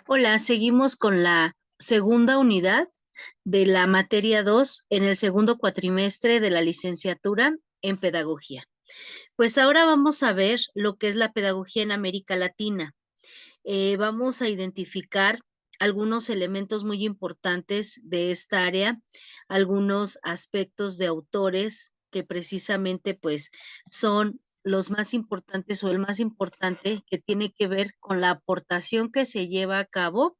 Hola, seguimos con la segunda unidad de la materia 2 en el segundo cuatrimestre de la licenciatura en pedagogía. Pues ahora vamos a ver lo que es la pedagogía en América Latina. Vamos a identificar algunos elementos muy importantes de esta área, algunos aspectos de autores que precisamente pues son los más importantes o el más importante que tiene que ver con la aportación que se lleva a cabo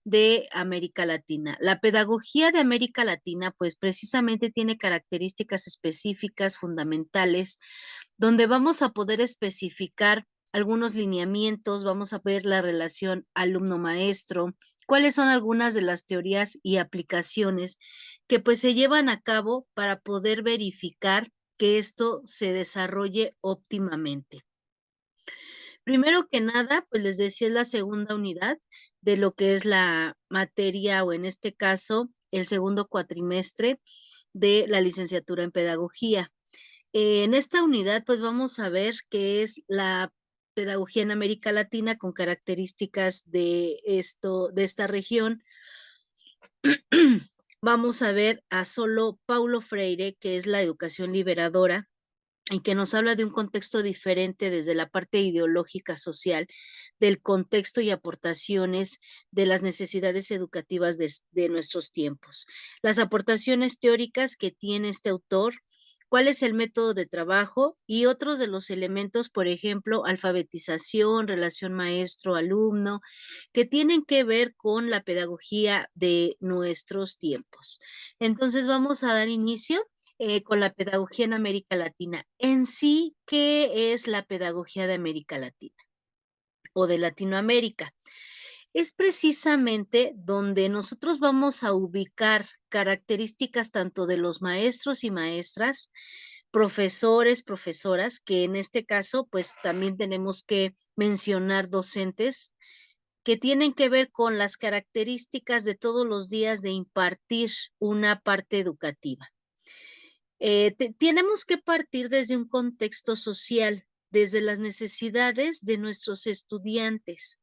de América Latina. La pedagogía de América Latina, pues precisamente tiene características específicas, fundamentales, donde vamos a poder especificar algunos lineamientos, vamos a ver la relación alumno-maestro, cuáles son algunas de las teorías y aplicaciones que pues se llevan a cabo para poder verificar que esto se desarrolle óptimamente. Primero que nada, pues les decía, es la segunda unidad de lo que es la materia o en este caso el segundo cuatrimestre de la licenciatura en pedagogía. En esta unidad pues vamos a ver qué es la pedagogía en América Latina con características de de esta región. Vamos a ver a solo Paulo Freire, que es la educación liberadora, y que nos habla de un contexto diferente desde la parte ideológica social, del contexto y aportaciones de las necesidades educativas de nuestros tiempos. Las aportaciones teóricas que tiene este autor, cuál es el método de trabajo y otros de los elementos, por ejemplo, alfabetización, relación maestro-alumno, que tienen que ver con la pedagogía de nuestros tiempos. Entonces vamos a dar inicio con la pedagogía en América Latina. En sí, ¿qué es la pedagogía de América Latina o de Latinoamérica? Es precisamente donde nosotros vamos a ubicar características tanto de los maestros y maestras, profesores, profesoras, que en este caso, pues también tenemos que mencionar docentes que tienen que ver con las características de todos los días de impartir una parte educativa. Tenemos que partir desde un contexto social, desde las necesidades de nuestros estudiantes.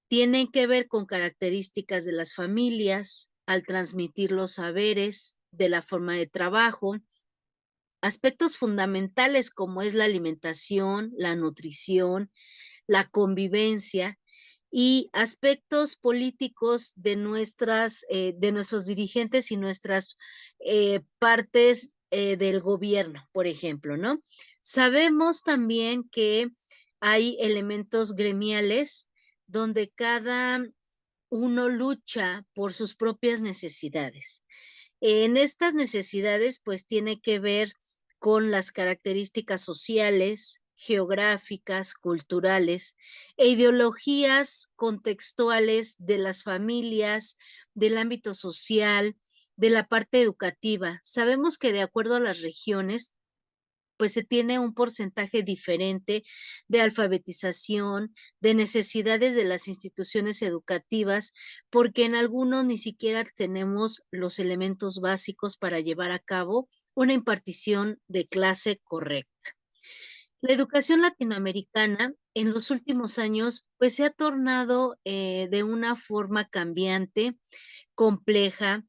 Tienen que ver con características de las familias, al transmitir los saberes, de la forma de trabajo, aspectos fundamentales como es la alimentación, la nutrición, la convivencia y aspectos políticos de nuestros dirigentes y nuestras partes del gobierno, por ejemplo, ¿no? Sabemos también que hay elementos gremiales donde cada uno lucha por sus propias necesidades. En estas necesidades, pues tiene que ver con las características sociales, geográficas, culturales e ideologías contextuales de las familias, del ámbito social, de la parte educativa. Sabemos que de acuerdo a las regiones, pues se tiene un porcentaje diferente de alfabetización, de necesidades de las instituciones educativas, porque en algunos ni siquiera tenemos los elementos básicos para llevar a cabo una impartición de clase correcta. La educación latinoamericana en los últimos años pues se ha tornado de una forma cambiante, compleja,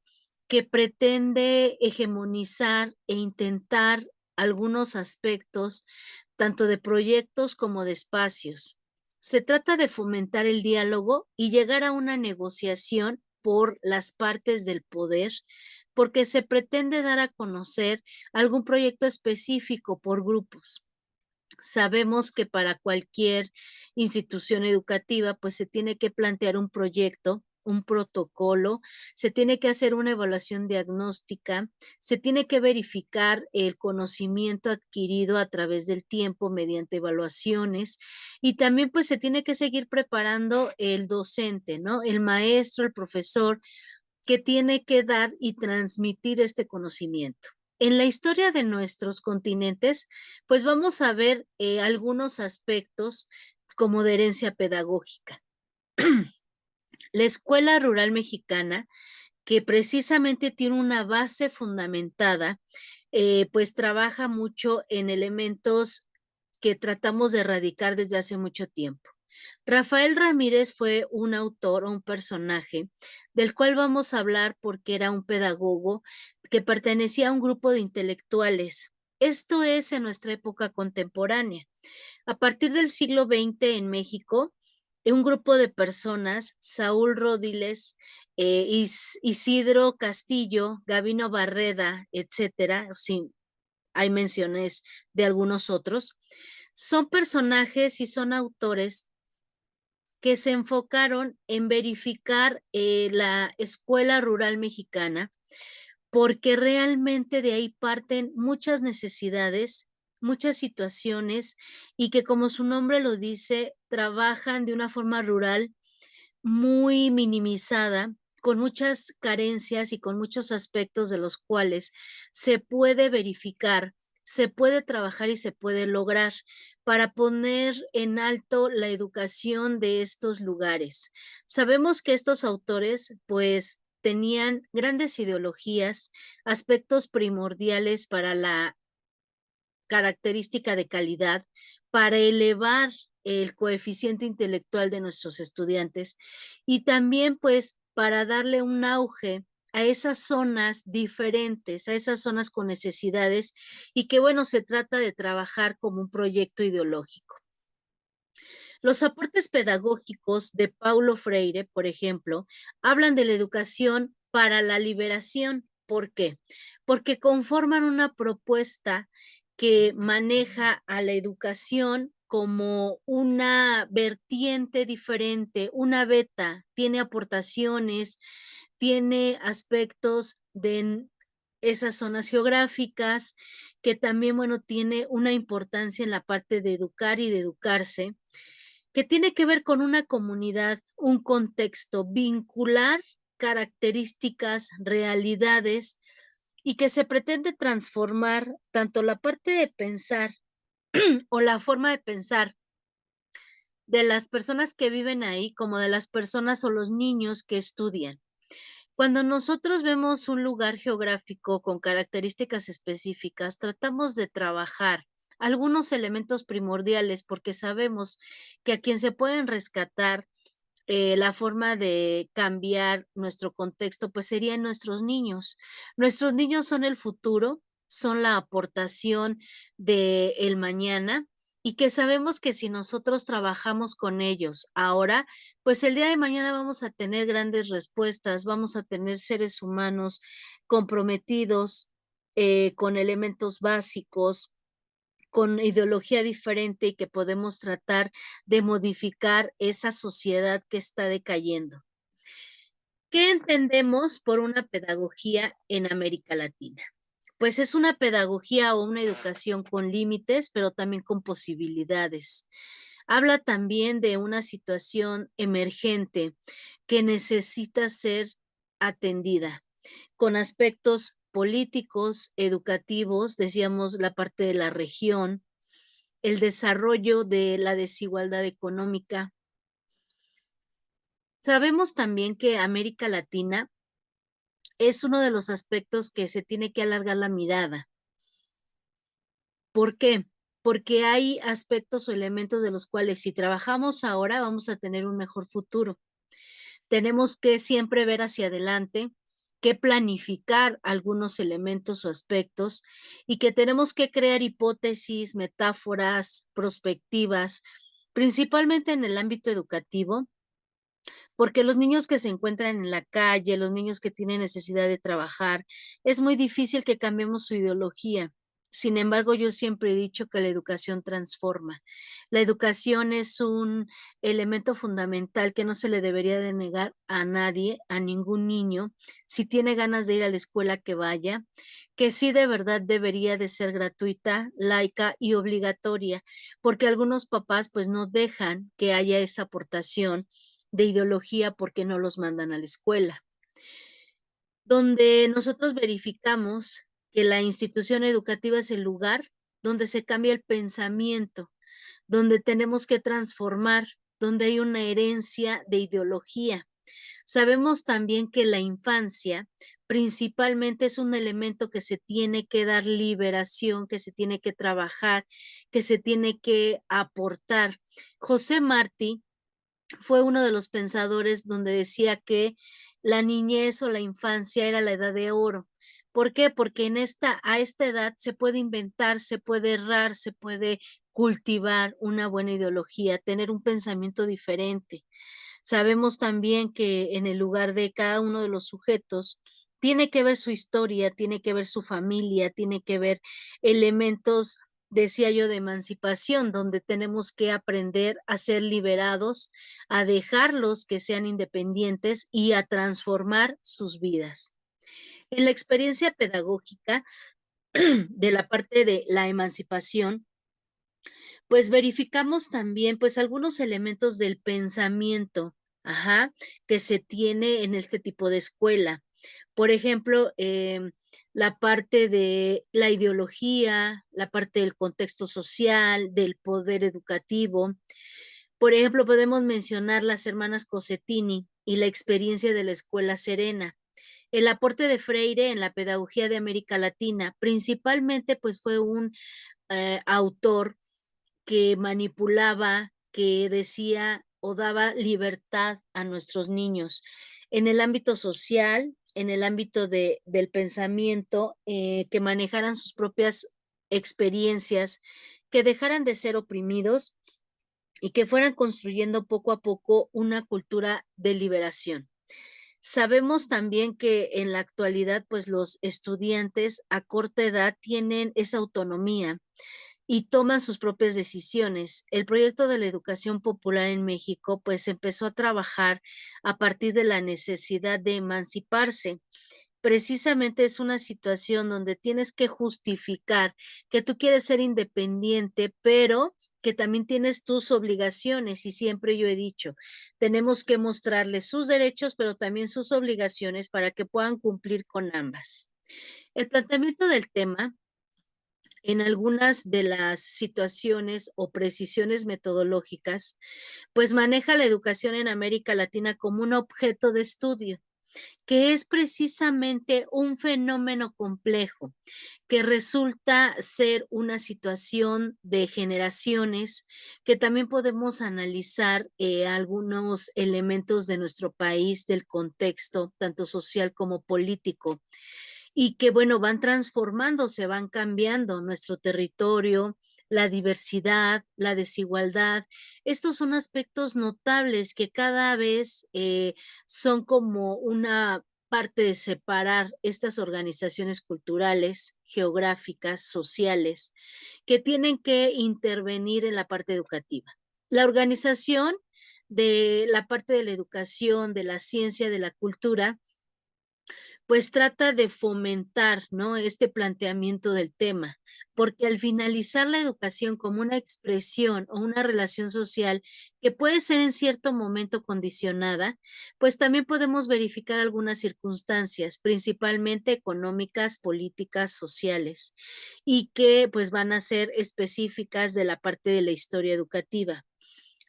que pretende hegemonizar e intentar algunos aspectos, tanto de proyectos como de espacios. Se trata de fomentar el diálogo y llegar a una negociación por las partes del poder, porque se pretende dar a conocer algún proyecto específico por grupos. Sabemos que para cualquier institución educativa, pues se tiene que plantear un proyecto, un protocolo, se tiene que hacer una evaluación diagnóstica, se tiene que verificar el conocimiento adquirido a través del tiempo mediante evaluaciones y también pues se tiene que seguir preparando el docente, ¿no? El maestro, el profesor, que tiene que dar y transmitir este conocimiento. En la historia de nuestros continentes, pues vamos a ver algunos aspectos como de herencia pedagógica. La escuela rural mexicana, que precisamente tiene una base fundamentada, pues trabaja mucho en elementos que tratamos de erradicar desde hace mucho tiempo. Rafael Ramírez fue un autor o un personaje del cual vamos a hablar porque era un pedagogo que pertenecía a un grupo de intelectuales. Esto es en nuestra época contemporánea. A partir del siglo XX en México, un grupo de personas, Saúl Rodiles, Isidro Castillo, Gabino Barreda, etcétera, sí, hay menciones de algunos otros, son personajes y son autores que se enfocaron en verificar la escuela rural mexicana, porque realmente de ahí parten muchas necesidades, muchas situaciones, y que como su nombre lo dice, trabajan de una forma rural muy minimizada, con muchas carencias y con muchos aspectos de los cuales se puede verificar, se puede trabajar y se puede lograr para poner en alto la educación de estos lugares. Sabemos que estos autores, pues, tenían grandes ideologías, aspectos primordiales para la característica de calidad, para elevar el coeficiente intelectual de nuestros estudiantes y también pues para darle un auge a esas zonas diferentes, a esas zonas con necesidades y que bueno, se trata de trabajar como un proyecto ideológico. Los aportes pedagógicos de Paulo Freire, por ejemplo, hablan de la educación para la liberación. ¿Por qué? Porque conforman una propuesta que maneja a la educación como una vertiente diferente, una beta, tiene aportaciones, tiene aspectos de esas zonas geográficas, que también, bueno, tiene una importancia en la parte de educar y de educarse, que tiene que ver con una comunidad, un contexto, vincular características, realidades y que se pretende transformar tanto la parte de pensar o la forma de pensar de las personas que viven ahí como de las personas o los niños que estudian. Cuando nosotros vemos un lugar geográfico con características específicas, tratamos de trabajar algunos elementos primordiales porque sabemos que a quien se pueden rescatar la forma de cambiar nuestro contexto, pues serían nuestros niños. Nuestros niños son el futuro, son la aportación de el mañana y que sabemos que si nosotros trabajamos con ellos ahora, pues el día de mañana vamos a tener grandes respuestas, vamos a tener seres humanos comprometidos con elementos básicos, con ideología diferente y que podemos tratar de modificar esa sociedad que está decayendo. ¿Qué entendemos por una pedagogía en América Latina? Pues es una pedagogía o una educación con límites, pero también con posibilidades. Habla también de una situación emergente que necesita ser atendida con aspectos políticos, educativos, decíamos la parte de la región, el desarrollo de la desigualdad económica. Sabemos también que América Latina es uno de los aspectos que se tiene que alargar la mirada. ¿Por qué? Porque hay aspectos o elementos de los cuales si trabajamos ahora vamos a tener un mejor futuro. Tenemos que siempre ver hacia adelante, que planificar algunos elementos o aspectos y que tenemos que crear hipótesis, metáforas, perspectivas, principalmente en el ámbito educativo, porque los niños que se encuentran en la calle, los niños que tienen necesidad de trabajar, es muy difícil que cambiemos su ideología. Sin embargo, yo siempre he dicho que la educación transforma. La educación es un elemento fundamental que no se le debería de negar a nadie, a ningún niño. Si tiene ganas de ir a la escuela, que vaya, que sí de verdad debería de ser gratuita, laica y obligatoria, porque algunos papás pues no dejan que haya esa aportación de ideología porque no los mandan a la escuela, donde nosotros verificamos que la institución educativa es el lugar donde se cambia el pensamiento, donde tenemos que transformar, donde hay una herencia de ideología. Sabemos también que la infancia principalmente es un elemento que se tiene que dar liberación, que se tiene que trabajar, que se tiene que aportar. José Martí fue uno de los pensadores donde decía que la niñez o la infancia era la edad de oro. ¿Por qué? Porque a esta edad se puede inventar, se puede errar, se puede cultivar una buena ideología, tener un pensamiento diferente. Sabemos también que en el lugar de cada uno de los sujetos tiene que ver su historia, tiene que ver su familia, tiene que ver elementos, decía yo, de emancipación, donde tenemos que aprender a ser liberados, a dejarlos que sean independientes y a transformar sus vidas. En la experiencia pedagógica de la parte de la emancipación, pues verificamos también, pues, algunos elementos del pensamiento, ajá, que se tiene en este tipo de escuela. Por ejemplo, la parte de la ideología, la parte del contexto social, del poder educativo. Por ejemplo, podemos mencionar las hermanas Cossettini y la experiencia de la Escuela Serena. El aporte de Freire en la pedagogía de América Latina, principalmente, pues, fue un, autor que manipulaba, que decía o daba libertad a nuestros niños. En el ámbito social, en el ámbito del pensamiento, que manejaran sus propias experiencias, que dejaran de ser oprimidos y que fueran construyendo poco a poco una cultura de liberación. Sabemos también que en la actualidad, pues los estudiantes a corta edad tienen esa autonomía y toman sus propias decisiones. El proyecto de la educación popular en México, pues empezó a trabajar a partir de la necesidad de emanciparse. Precisamente es una situación donde tienes que justificar que tú quieres ser independiente, pero que también tienes tus obligaciones. Y siempre yo he dicho, tenemos que mostrarles sus derechos, pero también sus obligaciones para que puedan cumplir con ambas. El planteamiento del tema en algunas de las situaciones o precisiones metodológicas, pues maneja la educación en América Latina como un objeto de estudio, que es precisamente un fenómeno complejo, que resulta ser una situación de generaciones, que también podemos analizar algunos elementos de nuestro país, del contexto, tanto social como político y que, bueno, van transformándose, van cambiando nuestro territorio, la diversidad, la desigualdad. Estos son aspectos notables que cada vez son como una parte de separar estas organizaciones culturales, geográficas, sociales, que tienen que intervenir en la parte educativa. La organización de la parte de la educación, de la ciencia, de la cultura, pues trata de fomentar, ¿no? Este planteamiento del tema, porque al finalizar la educación como una expresión o una relación social que puede ser en cierto momento condicionada, pues también podemos verificar algunas circunstancias, principalmente económicas, políticas, sociales, y que pues van a ser específicas de la parte de la historia educativa.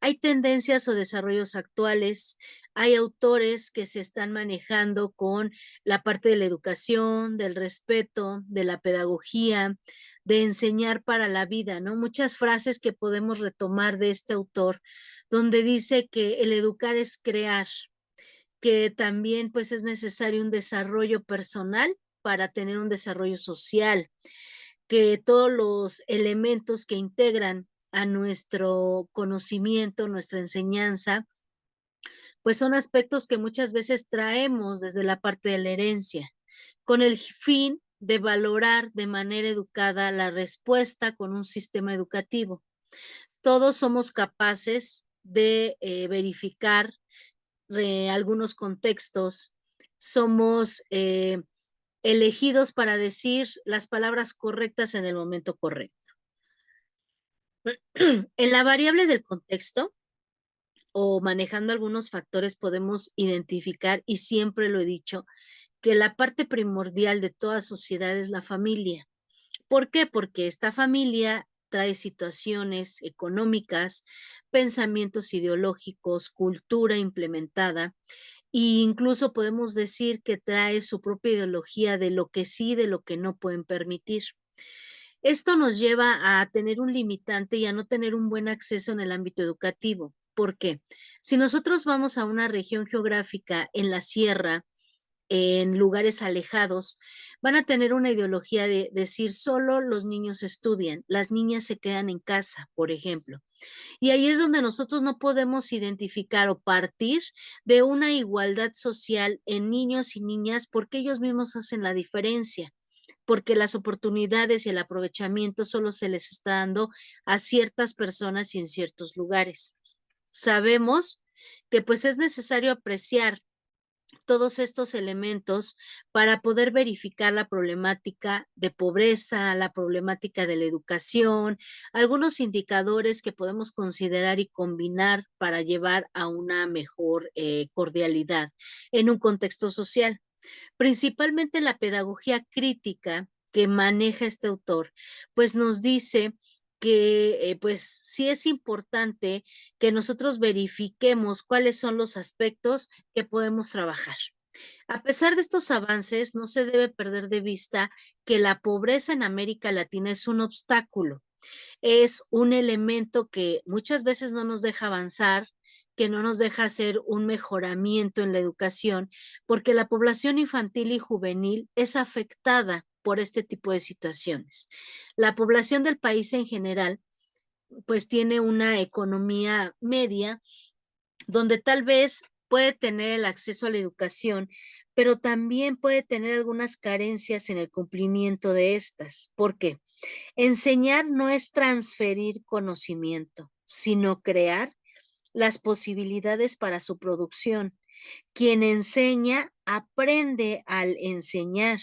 Hay tendencias o desarrollos actuales, hay autores que se están manejando con la parte de la educación, del respeto, de la pedagogía, de enseñar para la vida, ¿no? Muchas frases que podemos retomar de este autor, donde dice que el educar es crear, que también pues es necesario un desarrollo personal para tener un desarrollo social, que todos los elementos que integran a nuestro conocimiento, nuestra enseñanza, pues son aspectos que muchas veces traemos desde la parte de la herencia, con el fin de valorar de manera educada la respuesta con un sistema educativo. Todos somos capaces de verificar algunos contextos, somos elegidos para decir las palabras correctas en el momento correcto. En la variable del contexto o manejando algunos factores podemos identificar, y siempre lo he dicho, que la parte primordial de toda sociedad es la familia. ¿Por qué? Porque esta familia trae situaciones económicas, pensamientos ideológicos, cultura implementada, Y incluso podemos decir que trae su propia ideología de lo que sí, de lo que no pueden permitir. Esto nos lleva a tener un limitante y a no tener un buen acceso en el ámbito educativo. ¿Por qué? Si nosotros vamos a una región geográfica en la sierra, en lugares alejados, van a tener una ideología de decir solo los niños estudian, las niñas se quedan en casa, por ejemplo. Y ahí es donde nosotros no podemos identificar o partir de una igualdad social en niños y niñas porque ellos mismos hacen la diferencia, porque las oportunidades y el aprovechamiento solo se les está dando a ciertas personas y en ciertos lugares. Sabemos que pues es necesario apreciar todos estos elementos para poder verificar la problemática de pobreza, la problemática de la educación, algunos indicadores que podemos considerar y combinar para llevar a una mejor cordialidad en un contexto social. Principalmente la pedagogía crítica que maneja este autor, pues nos dice que pues sí es importante que nosotros verifiquemos cuáles son los aspectos que podemos trabajar. A pesar de estos avances, no se debe perder de vista que la pobreza en América Latina es un obstáculo, es un elemento que muchas veces no nos deja avanzar, que no nos deja hacer un mejoramiento en la educación, porque la población infantil y juvenil es afectada por este tipo de situaciones. La población del país en general, pues tiene una economía media donde tal vez puede tener el acceso a la educación, pero también puede tener algunas carencias en el cumplimiento de estas. ¿Por qué? Enseñar no es transferir conocimiento, sino crear las posibilidades para su producción. Quien enseña aprende al enseñar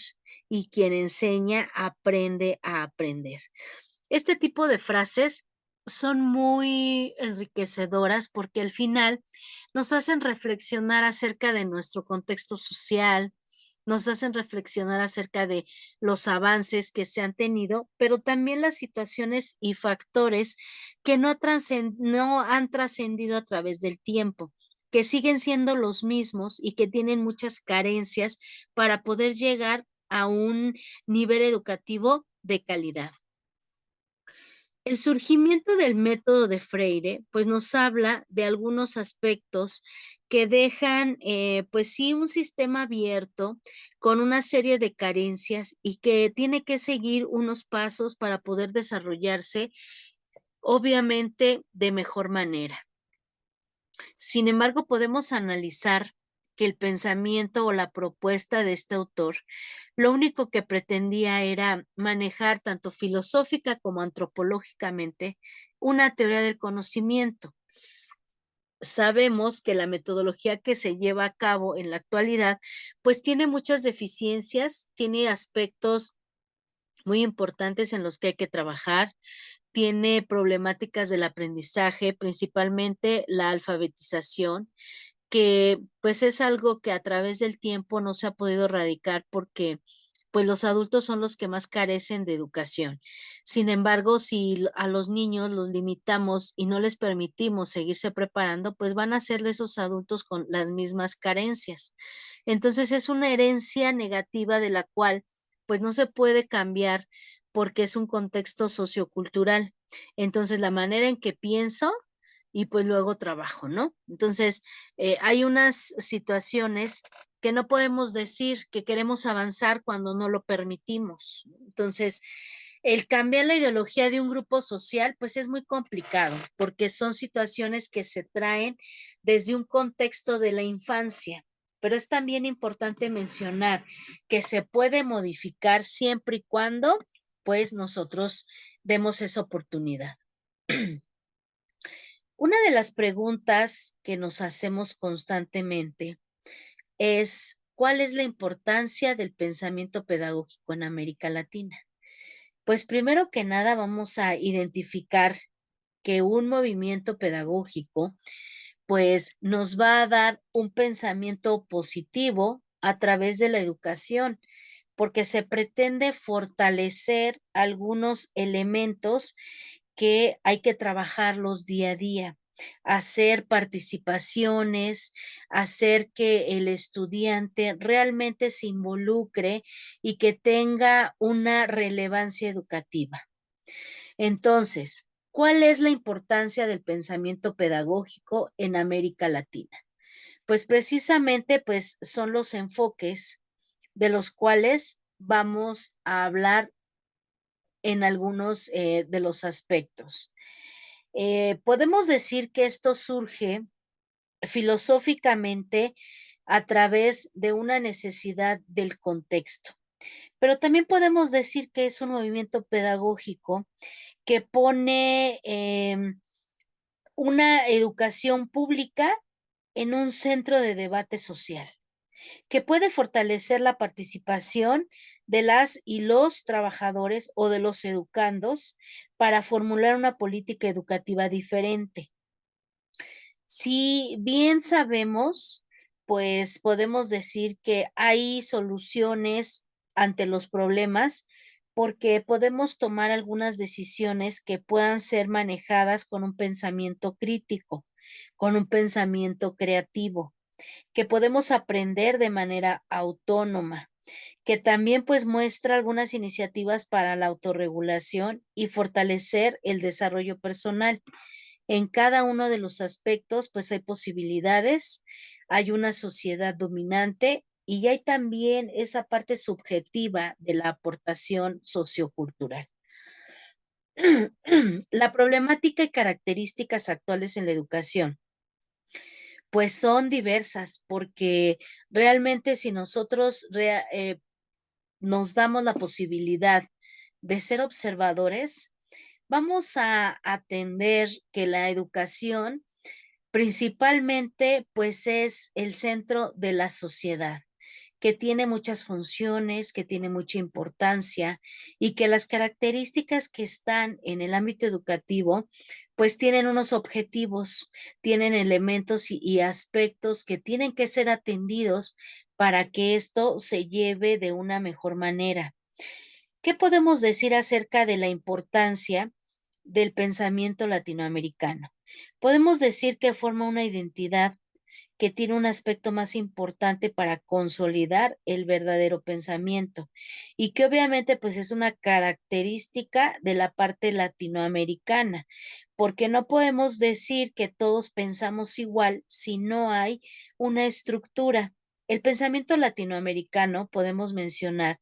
y quien enseña aprende a aprender. Este tipo de frases son muy enriquecedoras porque al final nos hacen reflexionar acerca de nuestro contexto social, nos hacen reflexionar acerca de los avances que se han tenido, pero también las situaciones y factores que no han trascendido a través del tiempo, que siguen siendo los mismos y que tienen muchas carencias para poder llegar a un nivel educativo de calidad. El surgimiento del método de Freire, pues nos habla de algunos aspectos que dejan, pues sí, un sistema abierto con una serie de carencias y que tiene que seguir unos pasos para poder desarrollarse, obviamente, de mejor manera. Sin embargo, podemos analizar que el pensamiento o la propuesta de este autor lo único que pretendía era manejar tanto filosófica como antropológicamente una teoría del conocimiento. Sabemos que la metodología que se lleva a cabo en la actualidad, pues tiene muchas deficiencias, tiene aspectos muy importantes en los que hay que trabajar, tiene problemáticas del aprendizaje, principalmente la alfabetización, que pues es algo que a través del tiempo no se ha podido erradicar porque pues los adultos son los que más carecen de educación. Sin embargo, si a los niños los limitamos y no les permitimos seguirse preparando, pues van a ser esos adultos con las mismas carencias. Entonces es una herencia negativa de la cual pues no se puede cambiar porque es un contexto sociocultural. Entonces la manera en que pienso y pues luego trabajo, ¿no? Entonces, hay unas situaciones que no podemos decir que queremos avanzar cuando no lo permitimos. Entonces, el cambiar la ideología de un grupo social, pues es muy complicado, porque son situaciones que se traen desde un contexto de la infancia. Pero es también importante mencionar que se puede modificar siempre y cuando, pues, nosotros demos esa oportunidad. Una de las preguntas que nos hacemos constantemente es, ¿cuál es la importancia del pensamiento pedagógico en América Latina? Pues primero que nada vamos a identificar que un movimiento pedagógico pues nos va a dar un pensamiento positivo a través de la educación, porque se pretende fortalecer algunos elementos que hay que trabajarlos día a día. hacer participaciones, hacer que el estudiante realmente se involucre y que tenga una relevancia educativa. Entonces, ¿cuál es la importancia del pensamiento pedagógico en América Latina? Pues precisamente pues son los enfoques de los cuales vamos a hablar en algunos de los aspectos. Podemos decir que esto surge filosóficamente a través de una necesidad del contexto, pero también podemos decir que es un movimiento pedagógico que pone una educación pública en un centro de debate social, que puede fortalecer la participación de las y los trabajadores o de los educandos para formular una política educativa diferente. Si bien sabemos, pues podemos decir que hay soluciones ante los problemas porque podemos tomar algunas decisiones que puedan ser manejadas con un pensamiento crítico, con un pensamiento creativo, que podemos aprender de manera autónoma, que también pues muestra algunas iniciativas para la autorregulación y fortalecer el desarrollo personal. En cada uno de los aspectos pues hay posibilidades, hay una sociedad dominante y hay también esa parte subjetiva de la aportación sociocultural. La problemática y características actuales en la educación pues son diversas, porque realmente si nosotros nos damos la posibilidad de ser observadores, vamos a atender que la educación principalmente pues es el centro de la sociedad, que tiene muchas funciones, que tiene mucha importancia y que las características que están en el ámbito educativo, pues tienen unos objetivos, tienen elementos y aspectos que tienen que ser atendidos para que esto se lleve de una mejor manera. ¿Qué podemos decir acerca de la importancia del pensamiento latinoamericano? Podemos decir que forma una identidad que tiene un aspecto más importante para consolidar el verdadero pensamiento y que obviamente pues es una característica de la parte latinoamericana, porque no podemos decir que todos pensamos igual si no hay una estructura. El pensamiento latinoamericano podemos mencionar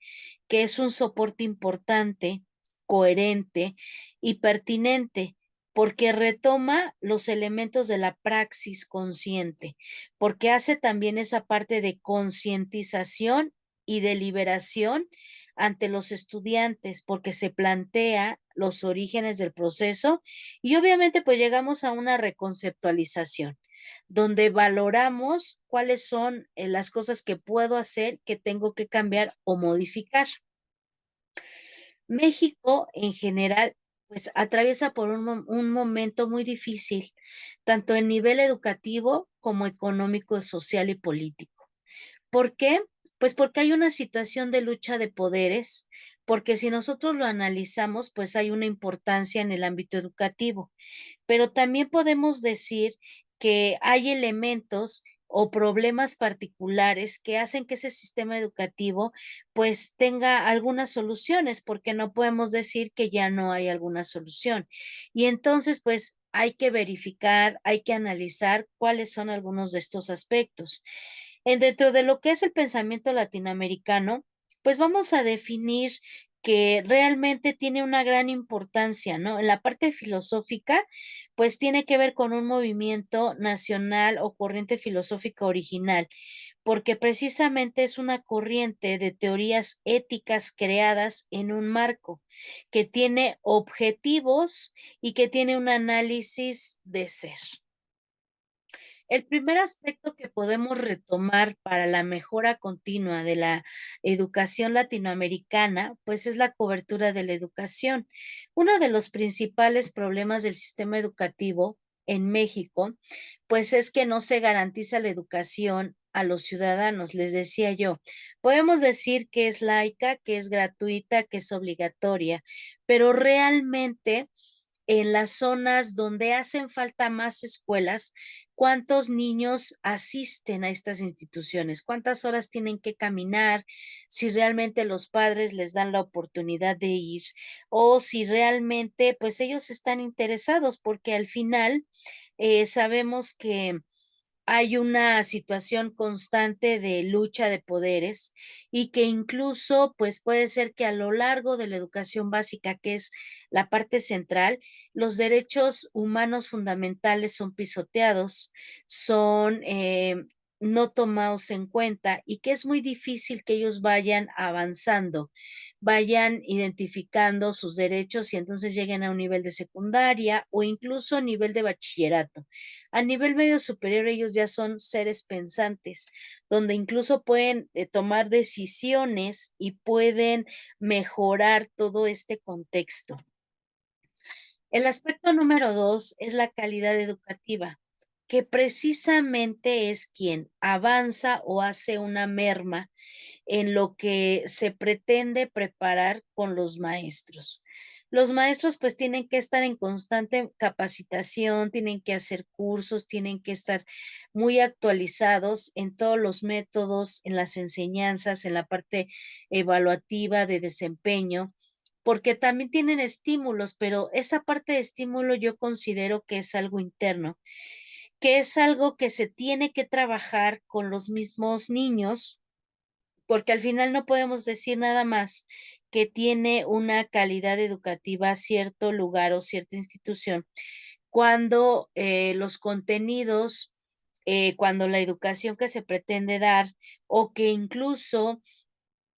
que es un soporte importante, coherente y pertinente porque retoma los elementos de la praxis consciente, porque hace también esa parte de concientización y deliberación ante los estudiantes, porque se plantea los orígenes del proceso y obviamente pues llegamos a una reconceptualización donde valoramos cuáles son las cosas que puedo hacer, que tengo que cambiar o modificar. México en general, pues atraviesa por un momento muy difícil, tanto en nivel educativo como económico, social y político. ¿Por qué? Pues porque hay una situación de lucha de poderes, porque si nosotros lo analizamos, pues hay una importancia en el ámbito educativo, pero también podemos decir que hay elementos o problemas particulares que hacen que ese sistema educativo pues tenga algunas soluciones, porque no podemos decir que ya no hay alguna solución. Y entonces pues hay que verificar, hay que analizar cuáles son algunos de estos aspectos. Dentro de lo que es el pensamiento latinoamericano, pues vamos a definir que realmente tiene una gran importancia, ¿no? En la parte filosófica, pues tiene que ver con un movimiento nacional o corriente filosófica original, porque precisamente es una corriente de teorías éticas creadas en un marco que tiene objetivos y que tiene un análisis de ser. El primer aspecto que podemos retomar para la mejora continua de la educación latinoamericana, pues es la cobertura de la educación. Uno de los principales problemas del sistema educativo en México, pues es que no se garantiza la educación a los ciudadanos. Les decía yo, podemos decir que es laica, que es gratuita, que es obligatoria, pero realmente en las zonas donde hacen falta más escuelas, cuántos niños asisten a estas instituciones, cuántas horas tienen que caminar, si realmente los padres les dan la oportunidad de ir o si realmente pues ellos están interesados, porque al final sabemos que hay una situación constante de lucha de poderes y que incluso, pues puede ser que a lo largo de la educación básica, que es la parte central, los derechos humanos fundamentales son pisoteados, son no tomados en cuenta y que es muy difícil que ellos vayan avanzando, vayan identificando sus derechos y entonces lleguen a un nivel de secundaria o incluso a nivel de bachillerato. A nivel medio superior, ellos ya son seres pensantes, donde incluso pueden tomar decisiones y pueden mejorar todo este contexto. El aspecto número 2 es la calidad educativa, que precisamente es quien avanza o hace una merma en lo que se pretende preparar con los maestros. Los maestros pues tienen que estar en constante capacitación, tienen que hacer cursos, tienen que estar muy actualizados en todos los métodos, en las enseñanzas, en la parte evaluativa de desempeño, porque también tienen estímulos, pero esa parte de estímulo yo considero que es algo interno, que es algo que se tiene que trabajar con los mismos niños, porque al final no podemos decir nada más que tiene una calidad educativa cierto lugar o cierta institución, cuando los contenidos, cuando la educación que se pretende dar o que incluso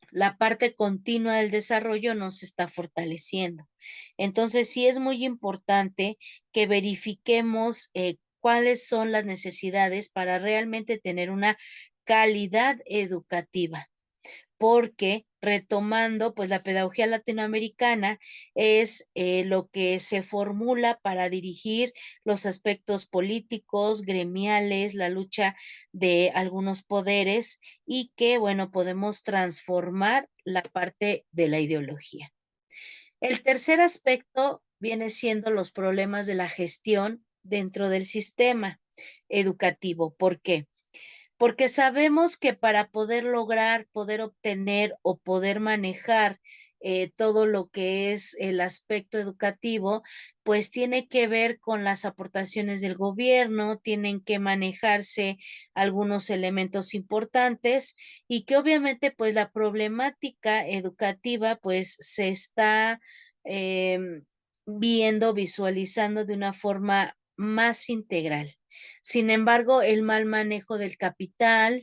la parte continua del desarrollo no se está fortaleciendo. Entonces, sí es muy importante que verifiquemos cuáles son las necesidades para realmente tener una calidad educativa, porque retomando, pues la pedagogía latinoamericana es lo que se formula para dirigir los aspectos políticos, gremiales, la lucha de algunos poderes y que, bueno, podemos transformar la parte de la ideología. El tercer aspecto viene siendo los problemas de la gestión dentro del sistema educativo. ¿Por qué? Porque sabemos que para poder lograr, poder obtener o poder manejar todo lo que es el aspecto educativo, pues tiene que ver con las aportaciones del gobierno, tienen que manejarse algunos elementos importantes y que obviamente pues la problemática educativa pues se está eh, viendo, visualizando de una forma más integral. Sin embargo, el mal manejo del capital,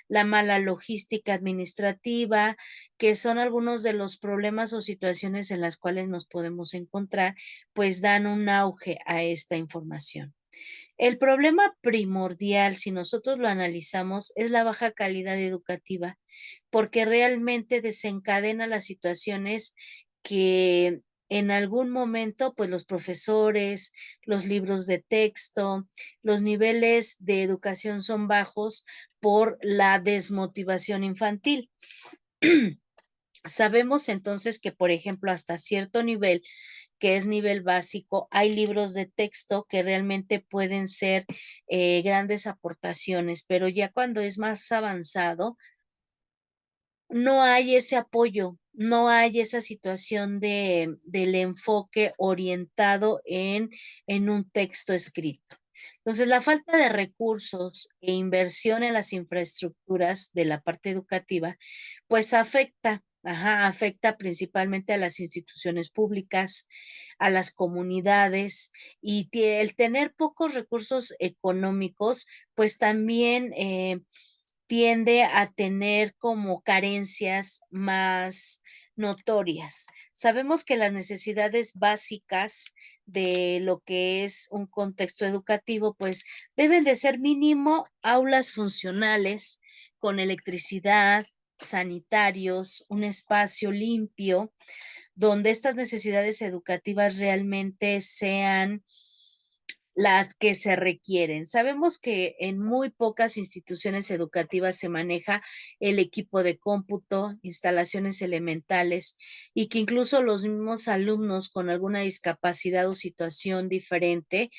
la mala logística administrativa, que son algunos de los problemas o situaciones en las cuales nos podemos encontrar, pues dan un auge a esta información. El problema primordial, si nosotros lo analizamos, es la baja calidad educativa, porque realmente desencadena las situaciones que en algún momento, pues los profesores, los libros de texto, los niveles de educación son bajos por la desmotivación infantil. Sabemos entonces que, por ejemplo, hasta cierto nivel, que es nivel básico, hay libros de texto que realmente pueden ser grandes aportaciones, pero ya cuando es más avanzado, no hay ese apoyo, no hay esa situación del enfoque orientado en un texto escrito. Entonces, la falta de recursos e inversión en las infraestructuras de la parte educativa, pues afecta, afecta principalmente a las instituciones públicas, a las comunidades y el tener pocos recursos económicos, pues también tiende a tener como carencias más notorias. Sabemos que las necesidades básicas de lo que es un contexto educativo, pues deben de ser mínimo aulas funcionales con electricidad, sanitarios, un espacio limpio, donde estas necesidades educativas realmente sean las que se requieren. Sabemos que en muy pocas instituciones educativas se maneja el equipo de cómputo, instalaciones elementales y que incluso los mismos alumnos con alguna discapacidad o situación diferente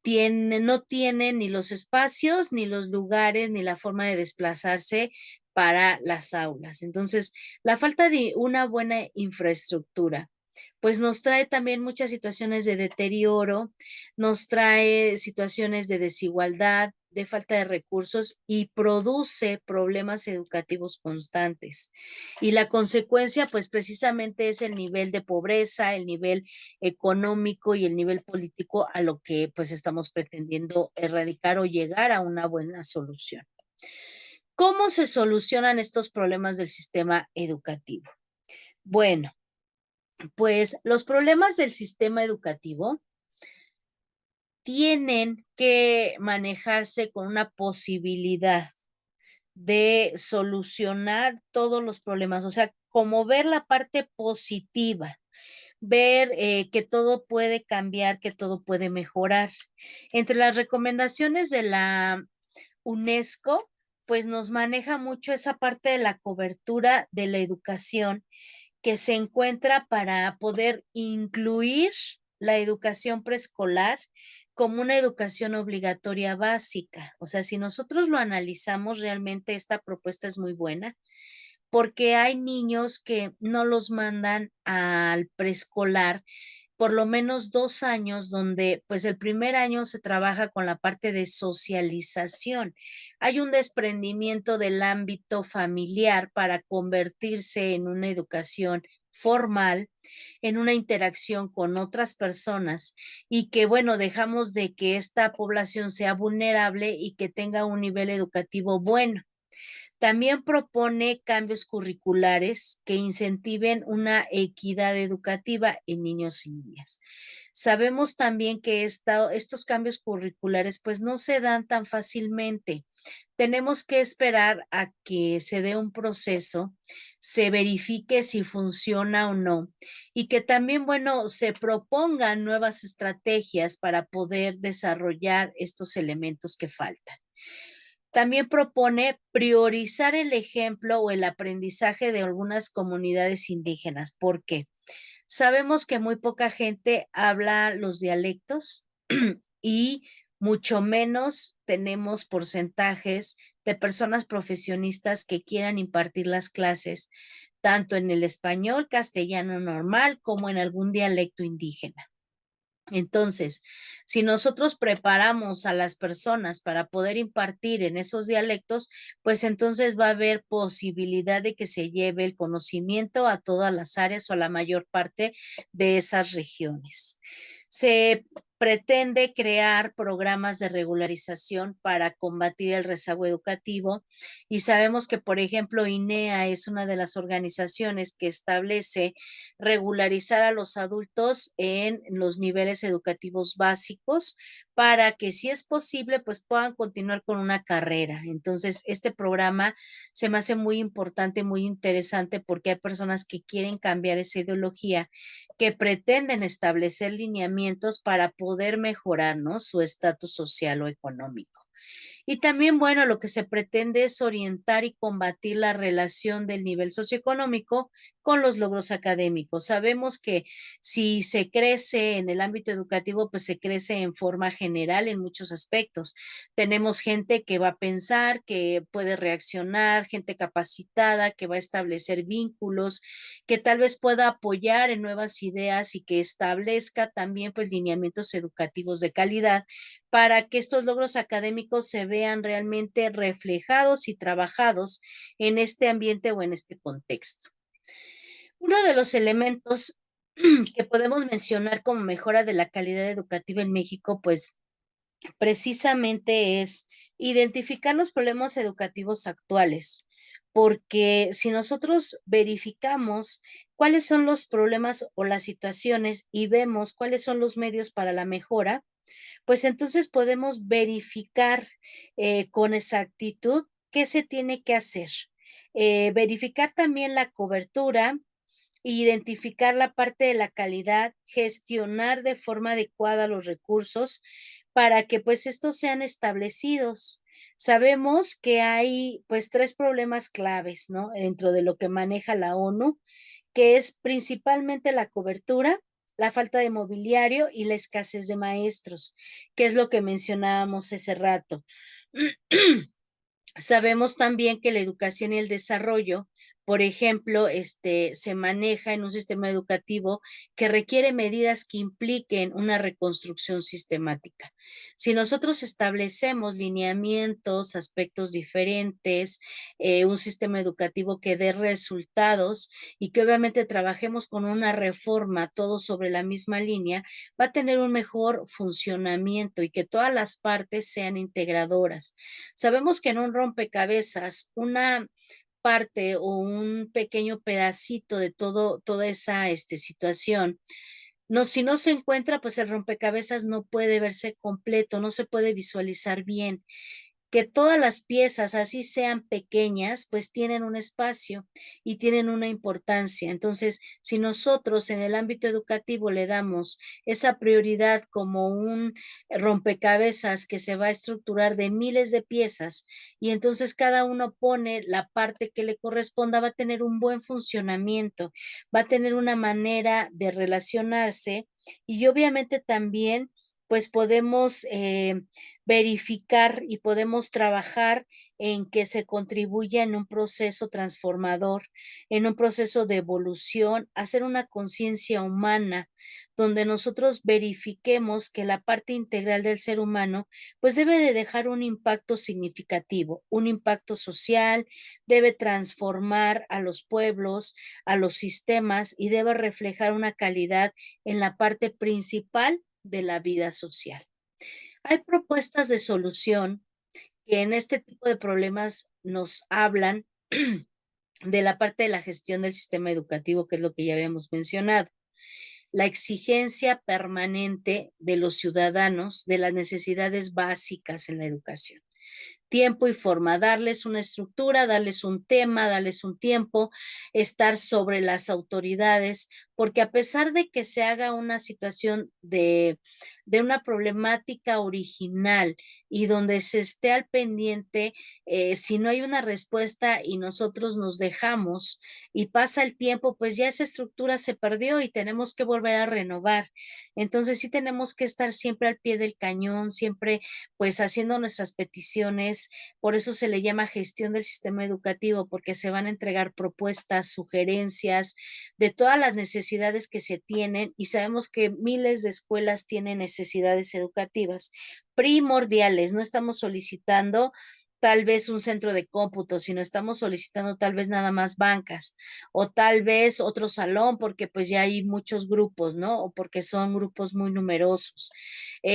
no tienen ni los espacios, ni los lugares, ni la forma de desplazarse para las aulas. Entonces, la falta de una buena infraestructura pues nos trae también muchas situaciones de deterioro, nos trae situaciones de desigualdad, de falta de recursos y produce problemas educativos constantes. Y la consecuencia, pues precisamente es el nivel de pobreza, el nivel económico y el nivel político a lo que pues estamos pretendiendo erradicar o llegar a una buena solución. ¿Cómo se solucionan estos problemas del sistema educativo? Bueno, pues los problemas del sistema educativo tienen que manejarse con una posibilidad de solucionar todos los problemas, o sea, como ver la parte positiva, ver que todo puede cambiar, que todo puede mejorar. Entre las recomendaciones de la UNESCO, pues nos maneja mucho esa parte de la cobertura de la educación que se encuentra para poder incluir la educación preescolar como una educación obligatoria básica. O sea, si nosotros lo analizamos, realmente esta propuesta es muy buena porque hay niños que no los mandan al preescolar por lo menos 2 años, donde pues el primer año se trabaja con la parte de socialización. Hay un desprendimiento del ámbito familiar para convertirse en una educación formal, en una interacción con otras personas y que, bueno, dejamos de que esta población sea vulnerable y que tenga un nivel educativo bueno. También propone cambios curriculares que incentiven una equidad educativa en niños y niñas. Sabemos también que estos cambios curriculares pues no se dan tan fácilmente. Tenemos que esperar a que se dé un proceso, se verifique si funciona o no y que también, bueno, se propongan nuevas estrategias para poder desarrollar estos elementos que faltan. También propone priorizar el ejemplo o el aprendizaje de algunas comunidades indígenas. ¿Por qué? Sabemos que muy poca gente habla los dialectos y mucho menos tenemos porcentajes de personas profesionistas que quieran impartir las clases, tanto en el español castellano normal como en algún dialecto indígena. Entonces, si nosotros preparamos a las personas para poder impartir en esos dialectos, pues entonces va a haber posibilidad de que se lleve el conocimiento a todas las áreas o a la mayor parte de esas regiones. Se pretende crear programas de regularización para combatir el rezago educativo y sabemos que, por ejemplo, INEA es una de las organizaciones que establece regularizar a los adultos en los niveles educativos básicos para que si es posible pues puedan continuar con una carrera. Entonces, este programa se me hace muy importante, muy interesante porque hay personas que quieren cambiar esa ideología, que pretenden establecer lineamientos para poder mejorar, ¿no?, su estatus social o económico. Y también, bueno, lo que se pretende es orientar y combatir la relación del nivel socioeconómico con los logros académicos. Sabemos que si se crece en el ámbito educativo, pues se crece en forma general en muchos aspectos. Tenemos gente que va a pensar, que puede reaccionar, gente capacitada, que va a establecer vínculos, que tal vez pueda apoyar en nuevas ideas y que establezca también pues lineamientos educativos de calidad para que estos logros académicos se vean realmente reflejados y trabajados en este ambiente o en este contexto. Uno de los elementos que podemos mencionar como mejora de la calidad educativa en México, pues precisamente es identificar los problemas educativos actuales, porque si nosotros verificamos cuáles son los problemas o las situaciones y vemos cuáles son los medios para la mejora, pues entonces podemos verificar con exactitud qué se tiene que hacer. Verificar también la cobertura, identificar la parte de la calidad, gestionar de forma adecuada los recursos, para que pues estos sean establecidos. Sabemos que hay pues 3 problemas claves, ¿no? Dentro de lo que maneja la ONU, que es principalmente la cobertura, la falta de mobiliario y la escasez de maestros, que es lo que mencionábamos hace rato. Sabemos también que la educación y el desarrollo, por ejemplo, se maneja en un sistema educativo que requiere medidas que impliquen una reconstrucción sistemática. Si nosotros establecemos lineamientos, aspectos diferentes, un sistema educativo que dé resultados y que obviamente trabajemos con una reforma, todo sobre la misma línea, va a tener un mejor funcionamiento y que todas las partes sean integradoras. Sabemos que en un rompecabezas, una parte o un pequeño pedacito de toda esa situación, no, si no se encuentra, pues el rompecabezas no puede verse completo, no se puede visualizar bien, que todas las piezas, así sean pequeñas, pues tienen un espacio y tienen una importancia. Entonces, si nosotros en el ámbito educativo le damos esa prioridad como un rompecabezas que se va a estructurar de miles de piezas y entonces cada uno pone la parte que le corresponda, va a tener un buen funcionamiento, va a tener una manera de relacionarse y obviamente también pues podemos verificar y podemos trabajar en que se contribuya en un proceso transformador, en un proceso de evolución, hacer una conciencia humana, donde nosotros verifiquemos que la parte integral del ser humano, pues debe de dejar un impacto significativo, un impacto social, debe transformar a los pueblos, a los sistemas y debe reflejar una calidad en la parte principal de la vida social. Hay propuestas de solución que en este tipo de problemas nos hablan de la parte de la gestión del sistema educativo, que es lo que ya habíamos mencionado. La exigencia permanente de los ciudadanos de las necesidades básicas en la educación. Tiempo y forma, darles una estructura, darles un tema, darles un tiempo, estar sobre las autoridades, porque a pesar de que se haga una situación de una problemática original y donde se esté al pendiente, si no hay una respuesta y nosotros nos dejamos y pasa el tiempo, pues ya esa estructura se perdió y tenemos que volver a renovar. Entonces sí tenemos que estar siempre al pie del cañón, siempre pues haciendo nuestras peticiones. Por eso se le llama gestión del sistema educativo, porque se van a entregar propuestas, sugerencias de todas las necesidades que se tienen y sabemos que miles de escuelas tienen necesidades educativas primordiales. No estamos solicitando tal vez un centro de cómputo, sino estamos solicitando tal vez nada más bancas o tal vez otro salón porque pues ya hay muchos grupos, ¿no? O porque son grupos muy numerosos.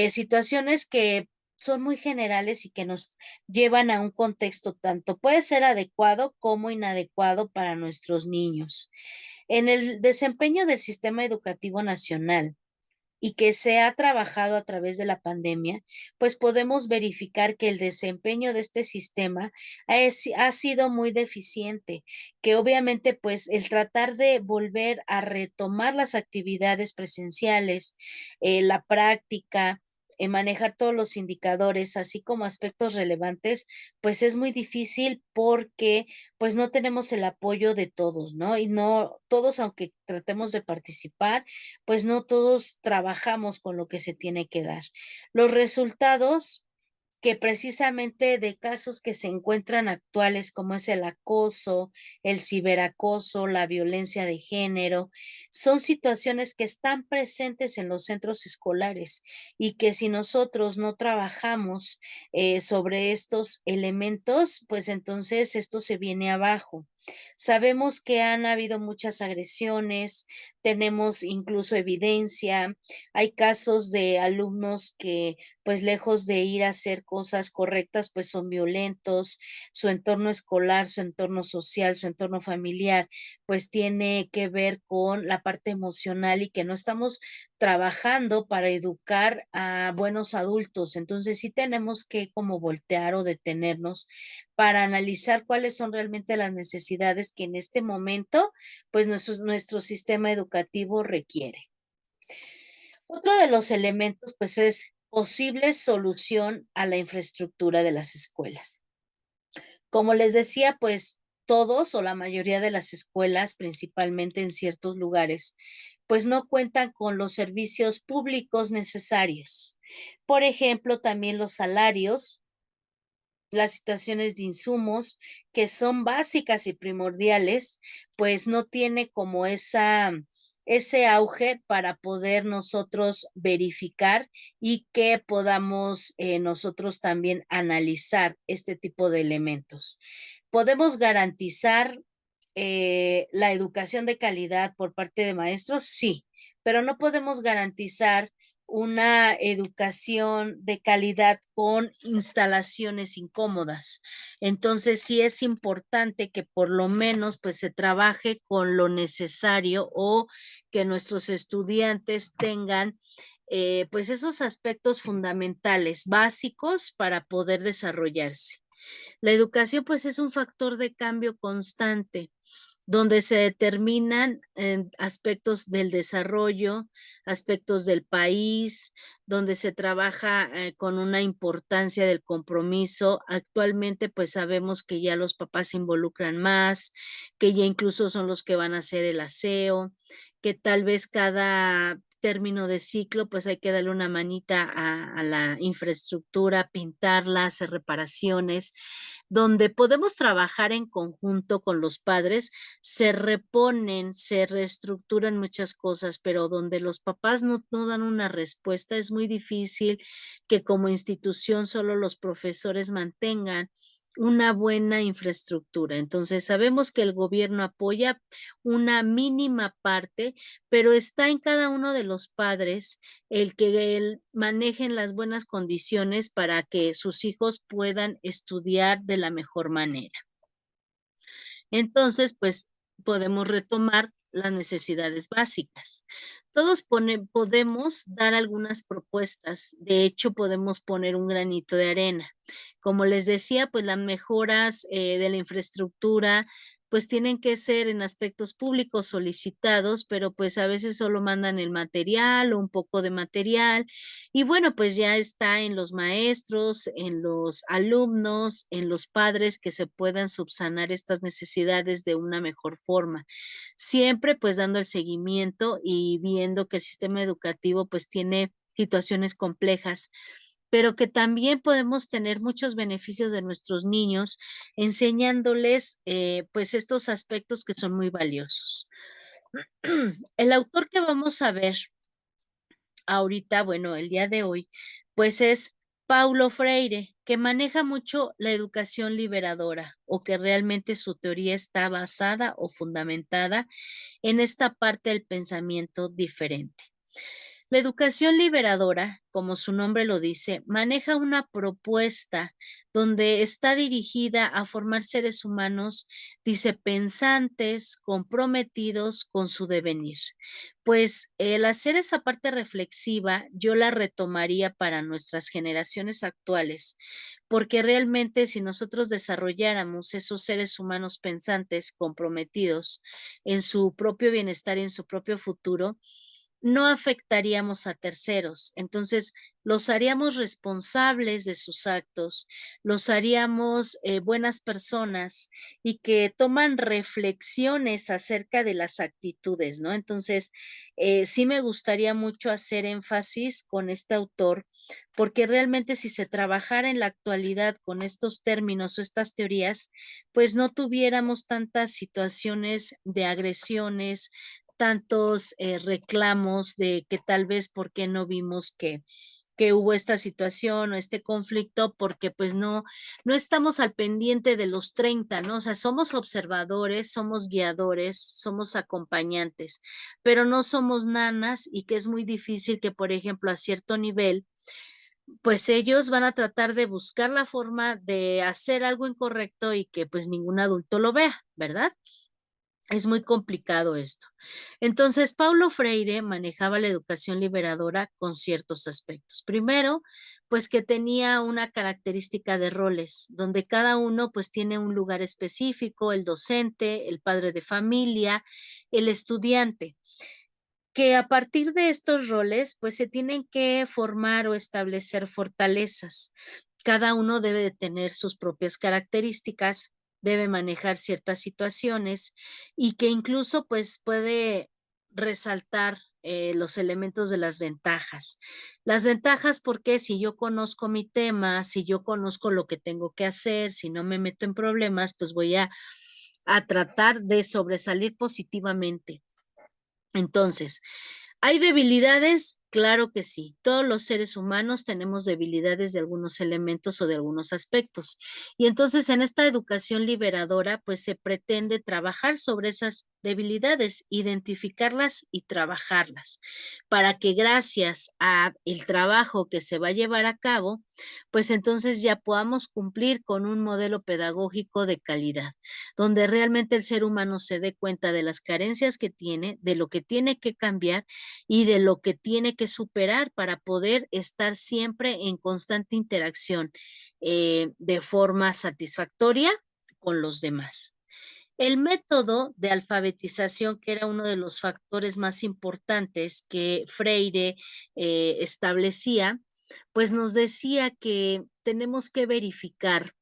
Situaciones que son muy generales y que nos llevan a un contexto tanto puede ser adecuado como inadecuado para nuestros niños. En el desempeño del sistema educativo nacional y que se ha trabajado a través de la pandemia, pues podemos verificar que el desempeño de este sistema ha sido muy deficiente, que obviamente pues el tratar de volver a retomar las actividades presenciales, la práctica, manejar todos los indicadores, así como aspectos relevantes, pues es muy difícil porque pues no tenemos el apoyo de todos, ¿no? Y no todos, aunque tratemos de participar, pues no todos trabajamos con lo que se tiene que dar. Los resultados que precisamente de casos que se encuentran actuales, como es el acoso, el ciberacoso, la violencia de género, son situaciones que están presentes en los centros escolares y que si nosotros no trabajamos sobre estos elementos, pues entonces esto se viene abajo. Sabemos que han habido muchas agresiones, tenemos incluso evidencia, hay casos de alumnos que pues lejos de ir a hacer cosas correctas, pues son violentos, su entorno escolar, su entorno social, su entorno familiar, pues tiene que ver con la parte emocional y que no estamos trabajando para educar a buenos adultos. Entonces sí tenemos que como voltear o detenernos para analizar cuáles son realmente las necesidades que en este momento, pues nuestro sistema educativo requiere. Otro de los elementos, pues, es posible solución a la infraestructura de las escuelas. Como les decía, pues todos o la mayoría de las escuelas, principalmente en ciertos lugares, pues no cuentan con los servicios públicos necesarios. Por ejemplo, también los salarios, las situaciones de insumos que son básicas y primordiales, pues no tiene como ese auge para poder nosotros verificar y que podamos nosotros también analizar este tipo de elementos. ¿Podemos garantizar la educación de calidad por parte de maestros? Sí, pero no podemos garantizar una educación de calidad con instalaciones incómodas. Entonces, sí es importante que por lo menos pues se trabaje con lo necesario o que nuestros estudiantes tengan pues esos aspectos fundamentales, básicos para poder desarrollarse. La educación pues es un factor de cambio constante donde se determinan aspectos del desarrollo, aspectos del país, donde se trabaja con una importancia del compromiso. Actualmente, pues sabemos que ya los papás se involucran más, que ya incluso son los que van a hacer el aseo, que tal vez cada término de ciclo, pues hay que darle una manita a la infraestructura, pintarla, hacer reparaciones, donde podemos trabajar en conjunto con los padres, se reponen, se reestructuran muchas cosas, pero donde los papás no dan una respuesta, es muy difícil que como institución solo los profesores mantengan una buena infraestructura. Entonces, sabemos que el gobierno apoya una mínima parte, pero está en cada uno de los padres el que manejen las buenas condiciones para que sus hijos puedan estudiar de la mejor manera. Entonces, pues podemos retomar las necesidades básicas. Podemos dar algunas propuestas, de hecho podemos poner un granito de arena. Como les decía, pues las mejoras de la infraestructura, pues tienen que ser en aspectos públicos solicitados, pero pues a veces solo mandan el material o un poco de material. Y bueno, pues ya está en los maestros, en los alumnos, en los padres que se puedan subsanar estas necesidades de una mejor forma. Siempre pues dando el seguimiento y viendo que el sistema educativo pues tiene situaciones complejas, pero que también podemos tener muchos beneficios de nuestros niños enseñándoles pues estos aspectos que son muy valiosos. El autor que vamos a ver ahorita, bueno, el día de hoy, pues es Paulo Freire, que maneja mucho la educación liberadora o que realmente su teoría está basada o fundamentada en esta parte del pensamiento diferente. La educación liberadora, como su nombre lo dice, maneja una propuesta donde está dirigida a formar seres humanos, dice, pensantes, comprometidos con su devenir. Pues el hacer esa parte reflexiva, yo la retomaría para nuestras generaciones actuales, porque realmente si nosotros desarrolláramos esos seres humanos pensantes, comprometidos en su propio bienestar y en su propio futuro, no afectaríamos a terceros. Entonces, los haríamos responsables de sus actos, los haríamos buenas personas y que toman reflexiones acerca de las actitudes, ¿no? Entonces, sí me gustaría mucho hacer énfasis con este autor, porque realmente si se trabajara en la actualidad con estos términos o estas teorías, pues no tuviéramos tantas situaciones de agresiones, tantos reclamos de que tal vez por qué no vimos que hubo esta situación o este conflicto, porque pues no estamos al pendiente de los 30, ¿no? O sea, somos observadores, somos guiadores, somos acompañantes, pero no somos nanas y que es muy difícil que, por ejemplo, a cierto nivel, pues ellos van a tratar de buscar la forma de hacer algo incorrecto y que pues ningún adulto lo vea, ¿verdad? Es muy complicado esto. Entonces, Paulo Freire manejaba la educación liberadora con ciertos aspectos. Primero, pues que tenía una característica de roles, donde cada uno pues tiene un lugar específico, el docente, el padre de familia, el estudiante. que a partir de estos roles, pues se tienen que formar o establecer fortalezas. Cada uno debe de tener sus propias características, debe manejar ciertas situaciones y que incluso pues puede resaltar los elementos de las ventajas. Las ventajas porque si yo conozco mi tema, si yo conozco lo que tengo que hacer, si no me meto en problemas, pues voy a tratar de sobresalir positivamente. Entonces, ¿hay debilidades? Claro que sí. Todos los seres humanos tenemos debilidades de algunos elementos o de algunos aspectos. Y entonces en esta educación liberadora, pues se pretende trabajar sobre esas debilidades, identificarlas y trabajarlas, para que gracias a el trabajo que se va a llevar a cabo, pues entonces ya podamos cumplir con un modelo pedagógico de calidad donde realmente el ser humano se dé cuenta de las carencias que tiene, de lo que tiene que cambiar y de lo que tiene que superar para poder estar siempre en constante interacción de forma satisfactoria con los demás. El método de alfabetización, que era uno de los factores más importantes que Freire establecía, pues nos decía que tenemos que verificar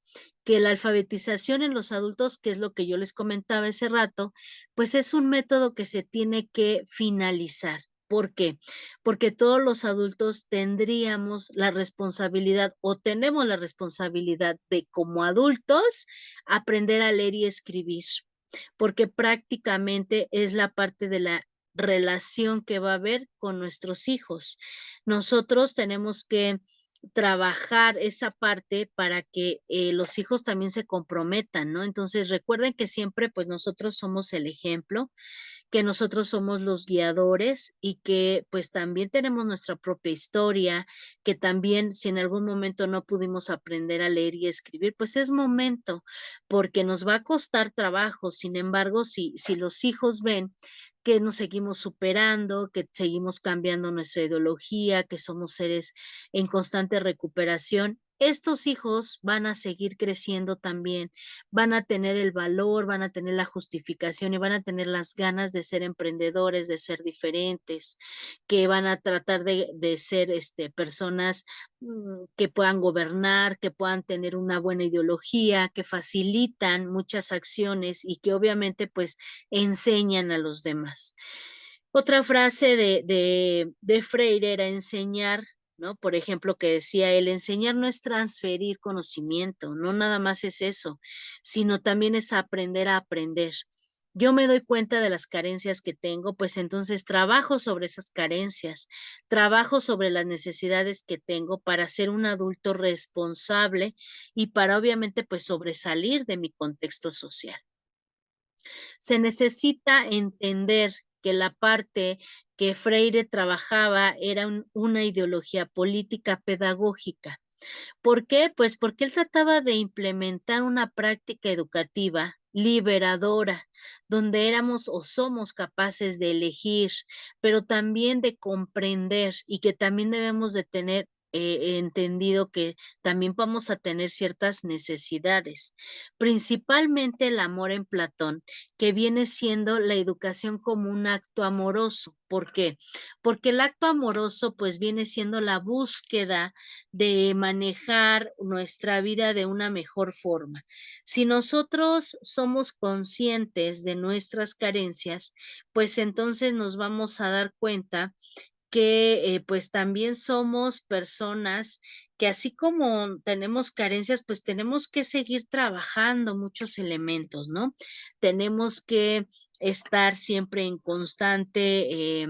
que la alfabetización en los adultos, que es lo que yo les comentaba ese rato, pues es un método que se tiene que finalizar. ¿Por qué? Porque todos los adultos tendríamos la responsabilidad o tenemos la responsabilidad de como adultos aprender a leer y escribir, porque prácticamente es la parte de la relación que va a haber con nuestros hijos. Nosotros tenemos que trabajar esa parte para que los hijos también se comprometan, ¿no? Entonces recuerden que siempre pues nosotros somos el ejemplo, que nosotros somos los guiadores y que pues también tenemos nuestra propia historia, que también si en algún momento no pudimos aprender a leer y escribir, pues es momento, porque nos va a costar trabajo. Sin embargo, si los hijos ven que nos seguimos superando, que seguimos cambiando nuestra ideología, que somos seres en constante recuperación, estos hijos van a seguir creciendo también, van a tener el valor, van a tener la justificación y van a tener las ganas de ser emprendedores, de ser diferentes, que van a tratar de ser personas que puedan gobernar, que puedan tener una buena ideología, que facilitan muchas acciones y que obviamente pues enseñan a los demás. Otra frase de Freire era enseñar, ¿no? Por ejemplo, que decía él, enseñar no es transferir conocimiento, no nada más es eso, sino también es aprender a aprender. Yo me doy cuenta de las carencias que tengo, pues entonces trabajo sobre esas carencias, trabajo sobre las necesidades que tengo para ser un adulto responsable y para obviamente pues sobresalir de mi contexto social. Se necesita entender que la parte que Freire trabajaba era una ideología política pedagógica. ¿Por qué? Pues porque él trataba de implementar una práctica educativa liberadora, donde éramos o somos capaces de elegir, pero también de comprender y que también debemos de tener entendido que también vamos a tener ciertas necesidades, principalmente el amor en Platón, que viene siendo la educación como un acto amoroso. ¿Por qué? Porque el acto amoroso pues viene siendo la búsqueda de manejar nuestra vida de una mejor forma. Si nosotros somos conscientes de nuestras carencias, pues entonces nos vamos a dar cuenta que pues también somos personas que así como tenemos carencias, pues tenemos que seguir trabajando muchos elementos, ¿no? Tenemos que estar siempre en constante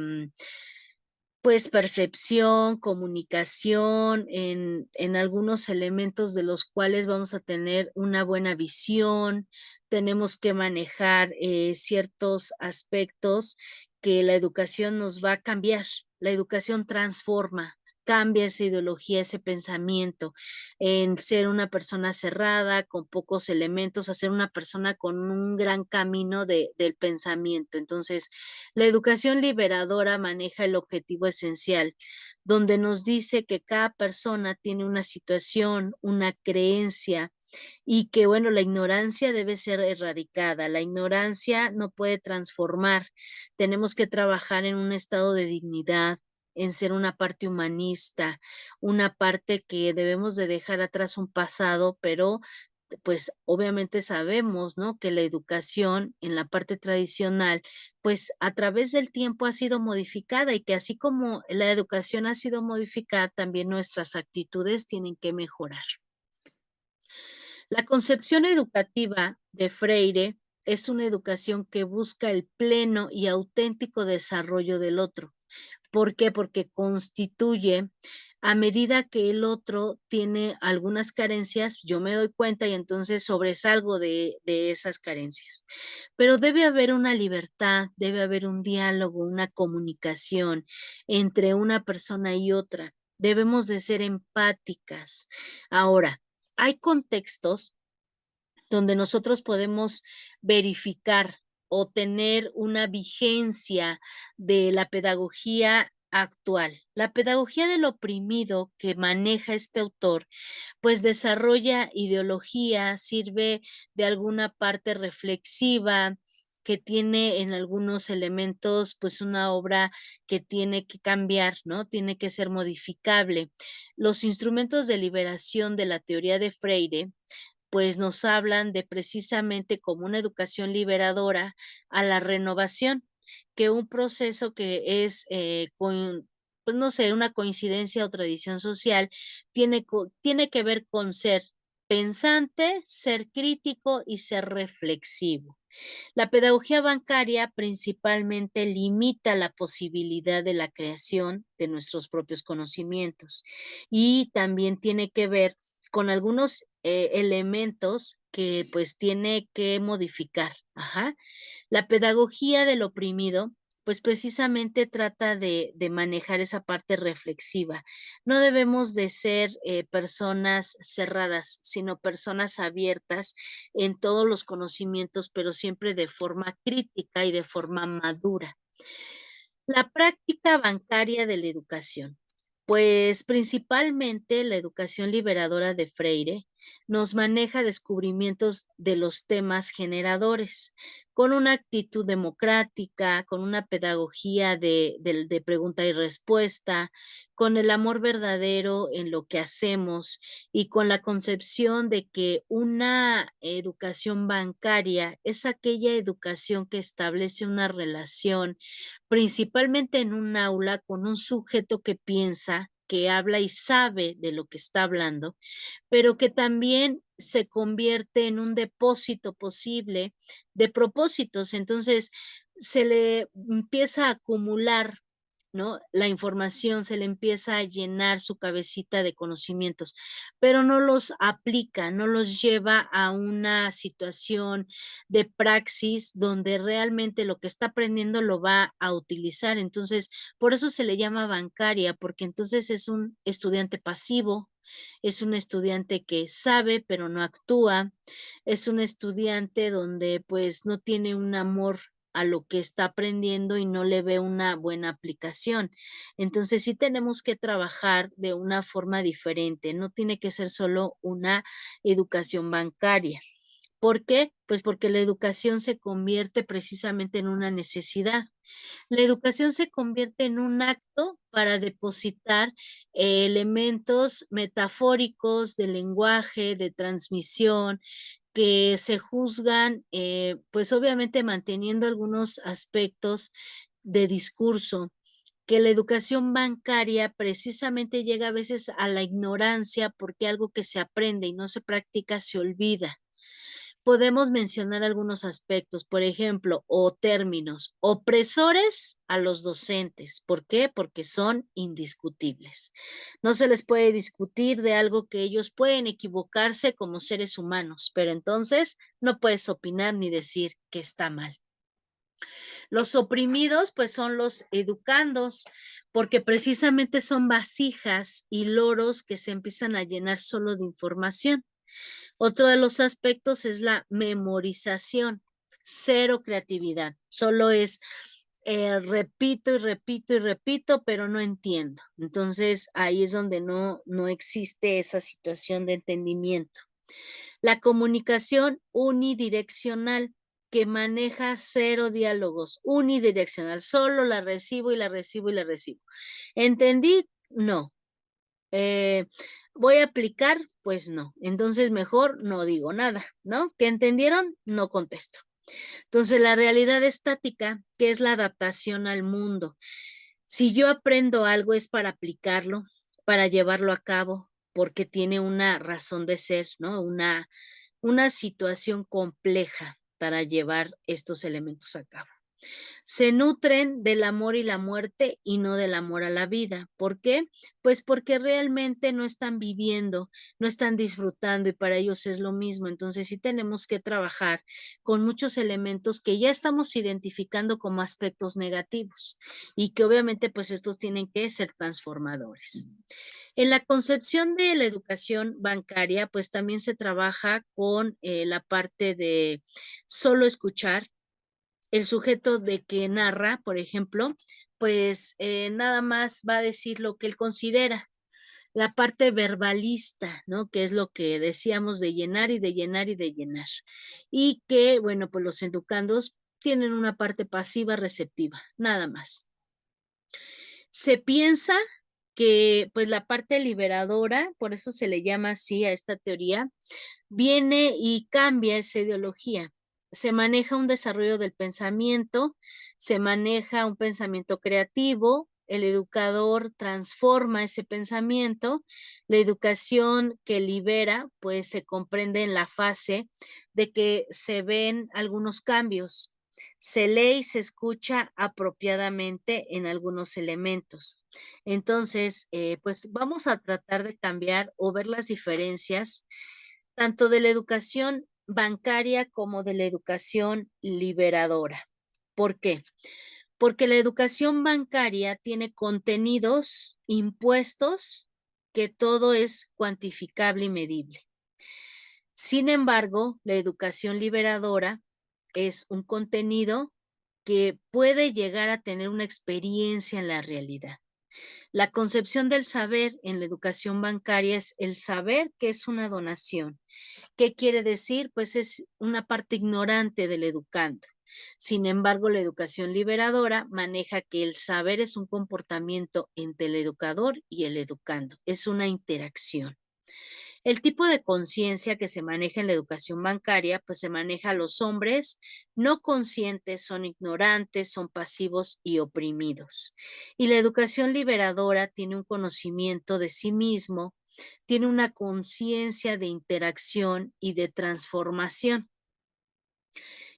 pues percepción, comunicación, en algunos elementos de los cuales vamos a tener una buena visión, tenemos que manejar ciertos aspectos que la educación nos va a cambiar, la educación transforma. Cambia esa ideología, ese pensamiento, en ser una persona cerrada, con pocos elementos, a ser una persona con un gran camino del pensamiento. Entonces, la educación liberadora maneja el objetivo esencial, donde nos dice que cada persona tiene una situación, una creencia, y que, bueno, la ignorancia debe ser erradicada, la ignorancia no puede transformar, tenemos que trabajar en un estado de dignidad, en ser una parte humanista, una parte que debemos de dejar atrás un pasado, pero pues obviamente sabemos, ¿no? Que la educación en la parte tradicional, pues a través del tiempo ha sido modificada y que así como la educación ha sido modificada, también nuestras actitudes tienen que mejorar. La concepción educativa de Freire es una educación que busca el pleno y auténtico desarrollo del otro. ¿Por qué? Porque constituye, a medida que el otro tiene algunas carencias, yo me doy cuenta y entonces sobresalgo de esas carencias. Pero debe haber una libertad, debe haber un diálogo, una comunicación entre una persona y otra. Debemos de ser empáticas. Ahora, hay contextos donde nosotros podemos verificar o tener una vigencia de la pedagogía actual. La pedagogía del oprimido que maneja este autor, pues desarrolla ideología, sirve de alguna parte reflexiva, que tiene en algunos elementos, pues una obra que tiene que cambiar, ¿no? Tiene que ser modificable. Los instrumentos de liberación de la teoría de Freire pues nos hablan de precisamente como una educación liberadora a la renovación, que un proceso que es, pues no sé, una coincidencia o tradición social, tiene que ver con ser pensante, ser crítico y ser reflexivo. La pedagogía bancaria principalmente limita la posibilidad de la creación de nuestros propios conocimientos y también tiene que ver con algunos elementos que pues tiene que modificar. Ajá. La pedagogía del oprimido pues precisamente trata de manejar esa parte reflexiva. No debemos de ser personas cerradas, sino personas abiertas en todos los conocimientos, pero siempre de forma crítica y de forma madura. La práctica bancaria de la educación. Pues principalmente la educación liberadora de Freire nos maneja descubrimientos de los temas generadores, con una actitud democrática, con una pedagogía de pregunta y respuesta, con el amor verdadero en lo que hacemos y con la concepción de que una educación bancaria es aquella educación que establece una relación principalmente en un aula con un sujeto que piensa, que habla y sabe de lo que está hablando, pero que también se convierte en un depósito posible de propósitos. Entonces, se le empieza a acumular, ¿no? La información se le empieza a llenar su cabecita de conocimientos, pero no los aplica, no los lleva a una situación de praxis donde realmente lo que está aprendiendo lo va a utilizar. Entonces, por eso se le llama bancaria, porque entonces es un estudiante pasivo, es un estudiante que sabe pero no actúa, es un estudiante donde pues no tiene un amor a lo que está aprendiendo y no le ve una buena aplicación. Entonces sí tenemos que trabajar de una forma diferente, no tiene que ser solo una educación bancaria. ¿Por qué? Pues porque la educación se convierte precisamente en una necesidad. La educación se convierte en un acto para depositar elementos metafóricos de lenguaje, de transmisión, que se juzgan, pues obviamente manteniendo algunos aspectos de discurso, que la educación bancaria precisamente llega a veces a la ignorancia porque algo que se aprende y no se practica se olvida. Podemos mencionar algunos aspectos, por ejemplo, o términos, opresores a los docentes. ¿Por qué? Porque son indiscutibles. No se les puede discutir de algo que ellos pueden equivocarse como seres humanos, pero entonces no puedes opinar ni decir que está mal. Los oprimidos, pues son los educandos, porque precisamente son vasijas y loros que se empiezan a llenar solo de información. Otro de los aspectos es la memorización, cero creatividad, solo es repito y repito y repito, pero no entiendo. Entonces ahí es donde no existe esa situación de entendimiento. La comunicación unidireccional, que maneja cero diálogos, unidireccional, solo la recibo y la recibo y la recibo. ¿Entendí? No. ¿Voy a aplicar? Pues no. Entonces mejor no digo nada, ¿no? ¿Qué entendieron? No contesto. Entonces la realidad estática, que es la adaptación al mundo. Si yo aprendo algo es para aplicarlo, para llevarlo a cabo, porque tiene una razón de ser, ¿no? Una situación compleja para llevar estos elementos a cabo. Se nutren del amor y la muerte y no del amor a la vida. ¿Por qué? Pues porque realmente no están viviendo, no están disfrutando y para ellos es lo mismo. Entonces sí tenemos que trabajar con muchos elementos que ya estamos identificando como aspectos negativos y que obviamente pues estos tienen que ser transformadores. En la concepción de la educación bancaria, pues también se trabaja con la parte de solo escuchar. El sujeto de que narra, por ejemplo, pues nada más va a decir lo que él considera. La parte verbalista, ¿no? Que es lo que decíamos de llenar y de llenar y de llenar. Y que, bueno, pues los educandos tienen una parte pasiva receptiva, nada más. Se piensa que pues la parte liberadora, por eso se le llama así a esta teoría, viene y cambia esa ideología. Se maneja un desarrollo del pensamiento, se maneja un pensamiento creativo, el educador transforma ese pensamiento, la educación que libera, pues se comprende en la fase de que se ven algunos cambios, se lee y se escucha apropiadamente en algunos elementos. Entonces, pues vamos a tratar de cambiar o ver las diferencias tanto de la educación bancaria como de la educación liberadora. ¿Por qué? Porque la educación bancaria tiene contenidos impuestos que todo es cuantificable y medible. Sin embargo, la educación liberadora es un contenido que puede llegar a tener una experiencia en la realidad. La concepción del saber en la educación bancaria es el saber que es una donación. ¿Qué quiere decir? Pues es una parte ignorante del educando. Sin embargo, la educación liberadora maneja que el saber es un comportamiento entre el educador y el educando. Es una interacción. El tipo de conciencia que se maneja en la educación bancaria, pues se maneja a los hombres no conscientes, son ignorantes, son pasivos y oprimidos. Y la educación liberadora tiene un conocimiento de sí mismo, tiene una conciencia de interacción y de transformación.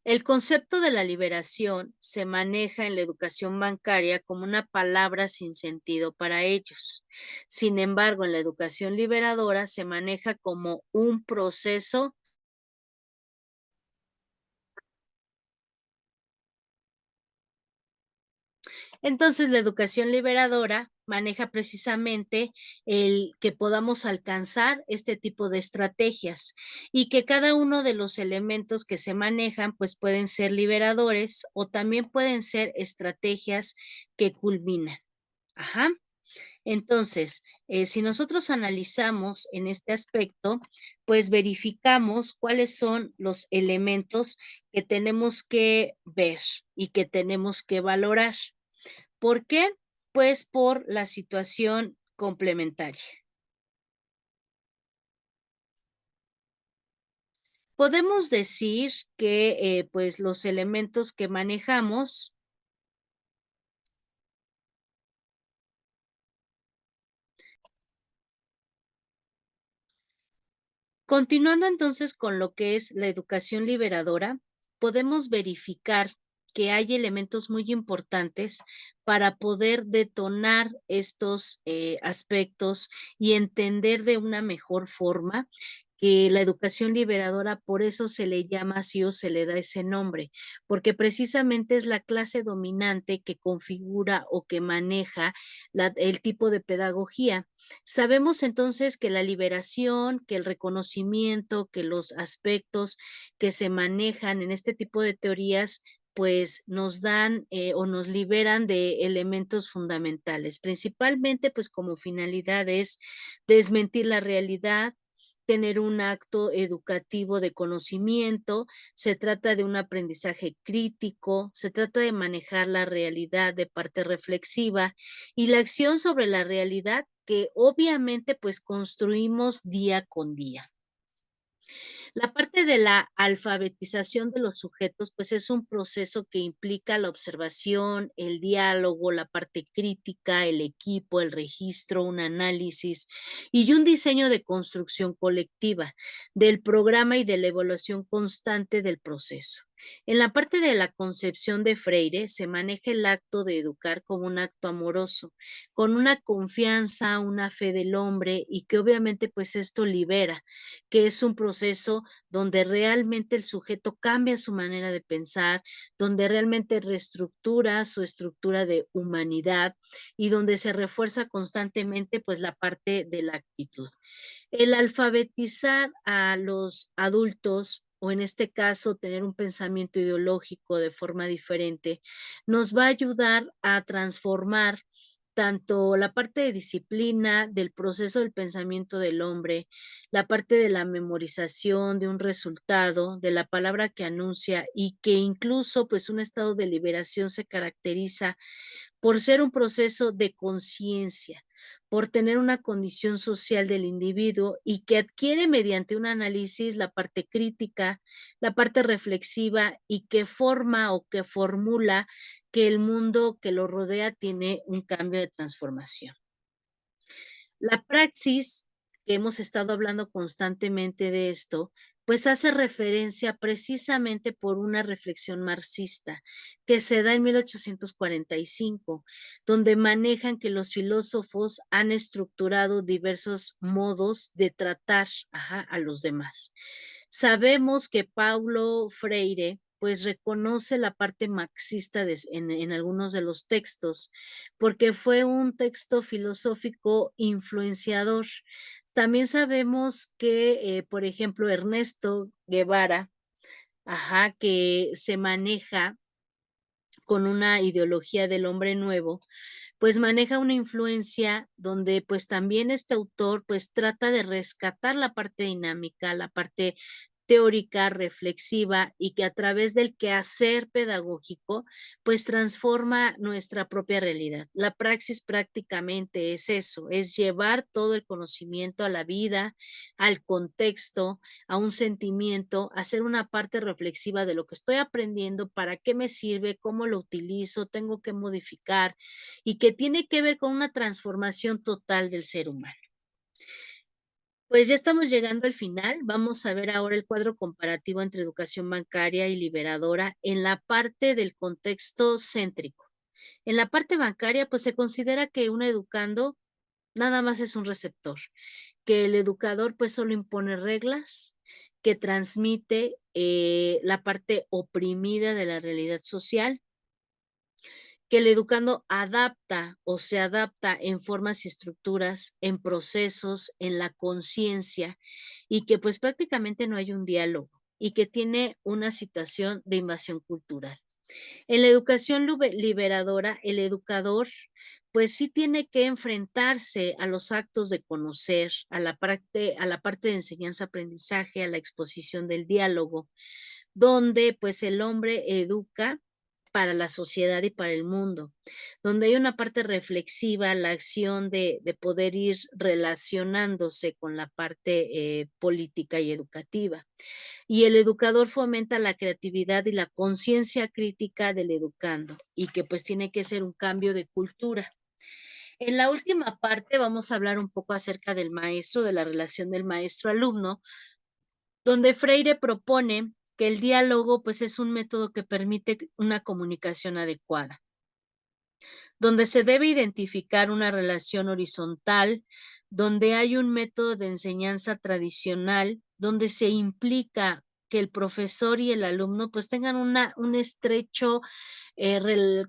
El concepto de la liberación se maneja en la educación bancaria como una palabra sin sentido para ellos. Sin embargo, en la educación liberadora se maneja como un proceso. Entonces, la educación liberadora maneja precisamente el que podamos alcanzar este tipo de estrategias y que cada uno de los elementos que se manejan pues pueden ser liberadores o también pueden ser estrategias que culminan. Ajá. Entonces, si nosotros analizamos en este aspecto, pues verificamos cuáles son los elementos que tenemos que ver y que tenemos que valorar. ¿Por qué? Pues por la situación complementaria. Podemos decir que pues los elementos que manejamos. Continuando entonces con lo que es la educación liberadora, podemos verificar que hay elementos muy importantes para poder detonar estos aspectos y entender de una mejor forma que la educación liberadora, por eso se le llama así o se le da ese nombre, porque precisamente es la clase dominante que configura o que maneja el tipo de pedagogía. Sabemos entonces que la liberación, que el reconocimiento, que los aspectos que se manejan en este tipo de teorías pues nos dan o nos liberan de elementos fundamentales, principalmente pues como finalidad es desmentir la realidad, tener un acto educativo de conocimiento, se trata de un aprendizaje crítico, se trata de manejar la realidad de parte reflexiva y la acción sobre la realidad que obviamente pues construimos día con día. La parte de la alfabetización de los sujetos, pues es un proceso que implica la observación, el diálogo, la parte crítica, el equipo, el registro, un análisis y un diseño de construcción colectiva del programa y de la evaluación constante del proceso. En la parte de la concepción de Freire se maneja el acto de educar como un acto amoroso, con una confianza, una fe del hombre y que obviamente pues esto libera, que es un proceso donde realmente el sujeto cambia su manera de pensar, donde realmente reestructura su estructura de humanidad y donde se refuerza constantemente pues la parte de la actitud. El alfabetizar a los adultos o en este caso tener un pensamiento ideológico de forma diferente, nos va a ayudar a transformar tanto la parte de disciplina del proceso del pensamiento del hombre, la parte de la memorización de un resultado, de la palabra que anuncia y que incluso pues un estado de liberación se caracteriza por ser un proceso de conciencia, por tener una condición social del individuo y que adquiere mediante un análisis la parte crítica, la parte reflexiva y que forma o que formula que el mundo que lo rodea tiene un cambio de transformación. La praxis, que hemos estado hablando constantemente de esto, pues hace referencia precisamente por una reflexión marxista que se da en 1845, donde manejan que los filósofos han estructurado diversos modos de tratar a los demás. Sabemos que Paulo Freire pues reconoce la parte marxista en algunos de los textos, porque fue un texto filosófico influenciador. También sabemos que, por ejemplo, Ernesto Guevara, que se maneja con una ideología del hombre nuevo, pues maneja una influencia donde pues también este autor pues trata de rescatar la parte dinámica, la parte teórica, reflexiva y que a través del quehacer pedagógico pues transforma nuestra propia realidad. La praxis prácticamente es eso, es llevar todo el conocimiento a la vida, al contexto, a un sentimiento, hacer una parte reflexiva de lo que estoy aprendiendo, para qué me sirve, cómo lo utilizo, tengo que modificar y que tiene que ver con una transformación total del ser humano. Pues ya estamos llegando al final. Vamos a ver ahora el cuadro comparativo entre educación bancaria y liberadora en la parte del contexto céntrico. En la parte bancaria, pues se considera que un educando nada más es un receptor, que el educador pues solo impone reglas, que transmite la parte oprimida de la realidad social, que el educando adapta o se adapta en formas y estructuras, en procesos, en la conciencia, y que pues prácticamente no hay un diálogo y que tiene una situación de invasión cultural. En la educación liberadora, el educador pues sí tiene que enfrentarse a los actos de conocer, a la parte de enseñanza-aprendizaje, a la exposición del diálogo, donde pues el hombre educa para la sociedad y para el mundo, donde hay una parte reflexiva, la acción de poder ir relacionándose con la parte política y educativa. Y el educador fomenta la creatividad y la conciencia crítica del educando, y que pues tiene que ser un cambio de cultura. En la última parte vamos a hablar un poco acerca del maestro, de la relación del maestro-alumno, donde Freire propone que el diálogo pues es un método que permite una comunicación adecuada, donde se debe identificar una relación horizontal, donde hay un método de enseñanza tradicional, donde se implica que el profesor y el alumno pues tengan un estrecho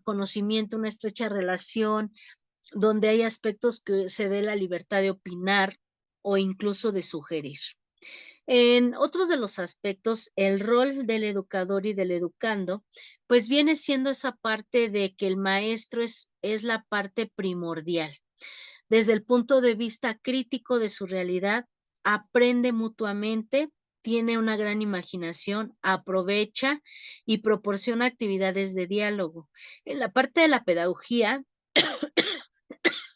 conocimiento, una estrecha relación, donde hay aspectos que se dé la libertad de opinar o incluso de sugerir. En otros de los aspectos, el rol del educador y del educando, pues viene siendo esa parte de que el maestro es la parte primordial. Desde el punto de vista crítico de su realidad, aprende mutuamente, tiene una gran imaginación, aprovecha y proporciona actividades de diálogo. En la parte de la pedagogía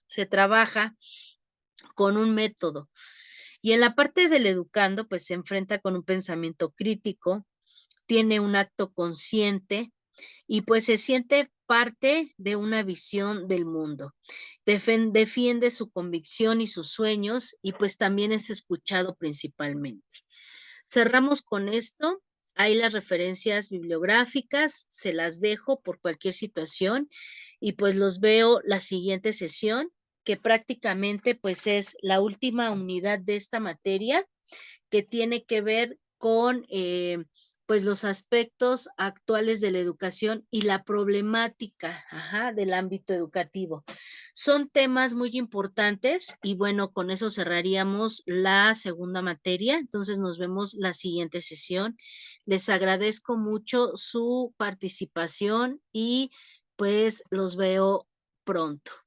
se trabaja con un método y en la parte del educando, pues se enfrenta con un pensamiento crítico, tiene un acto consciente y pues se siente parte de una visión del mundo. Defiende su convicción y sus sueños y pues también es escuchado principalmente. Cerramos con esto. Hay las referencias bibliográficas, se las dejo por cualquier situación y pues los veo la siguiente sesión, que prácticamente pues es la última unidad de esta materia que tiene que ver con pues los aspectos actuales de la educación y la problemática del ámbito educativo. Son temas muy importantes y bueno, con eso cerraríamos la segunda materia. Entonces nos vemos la siguiente sesión. Les agradezco mucho su participación y pues los veo pronto.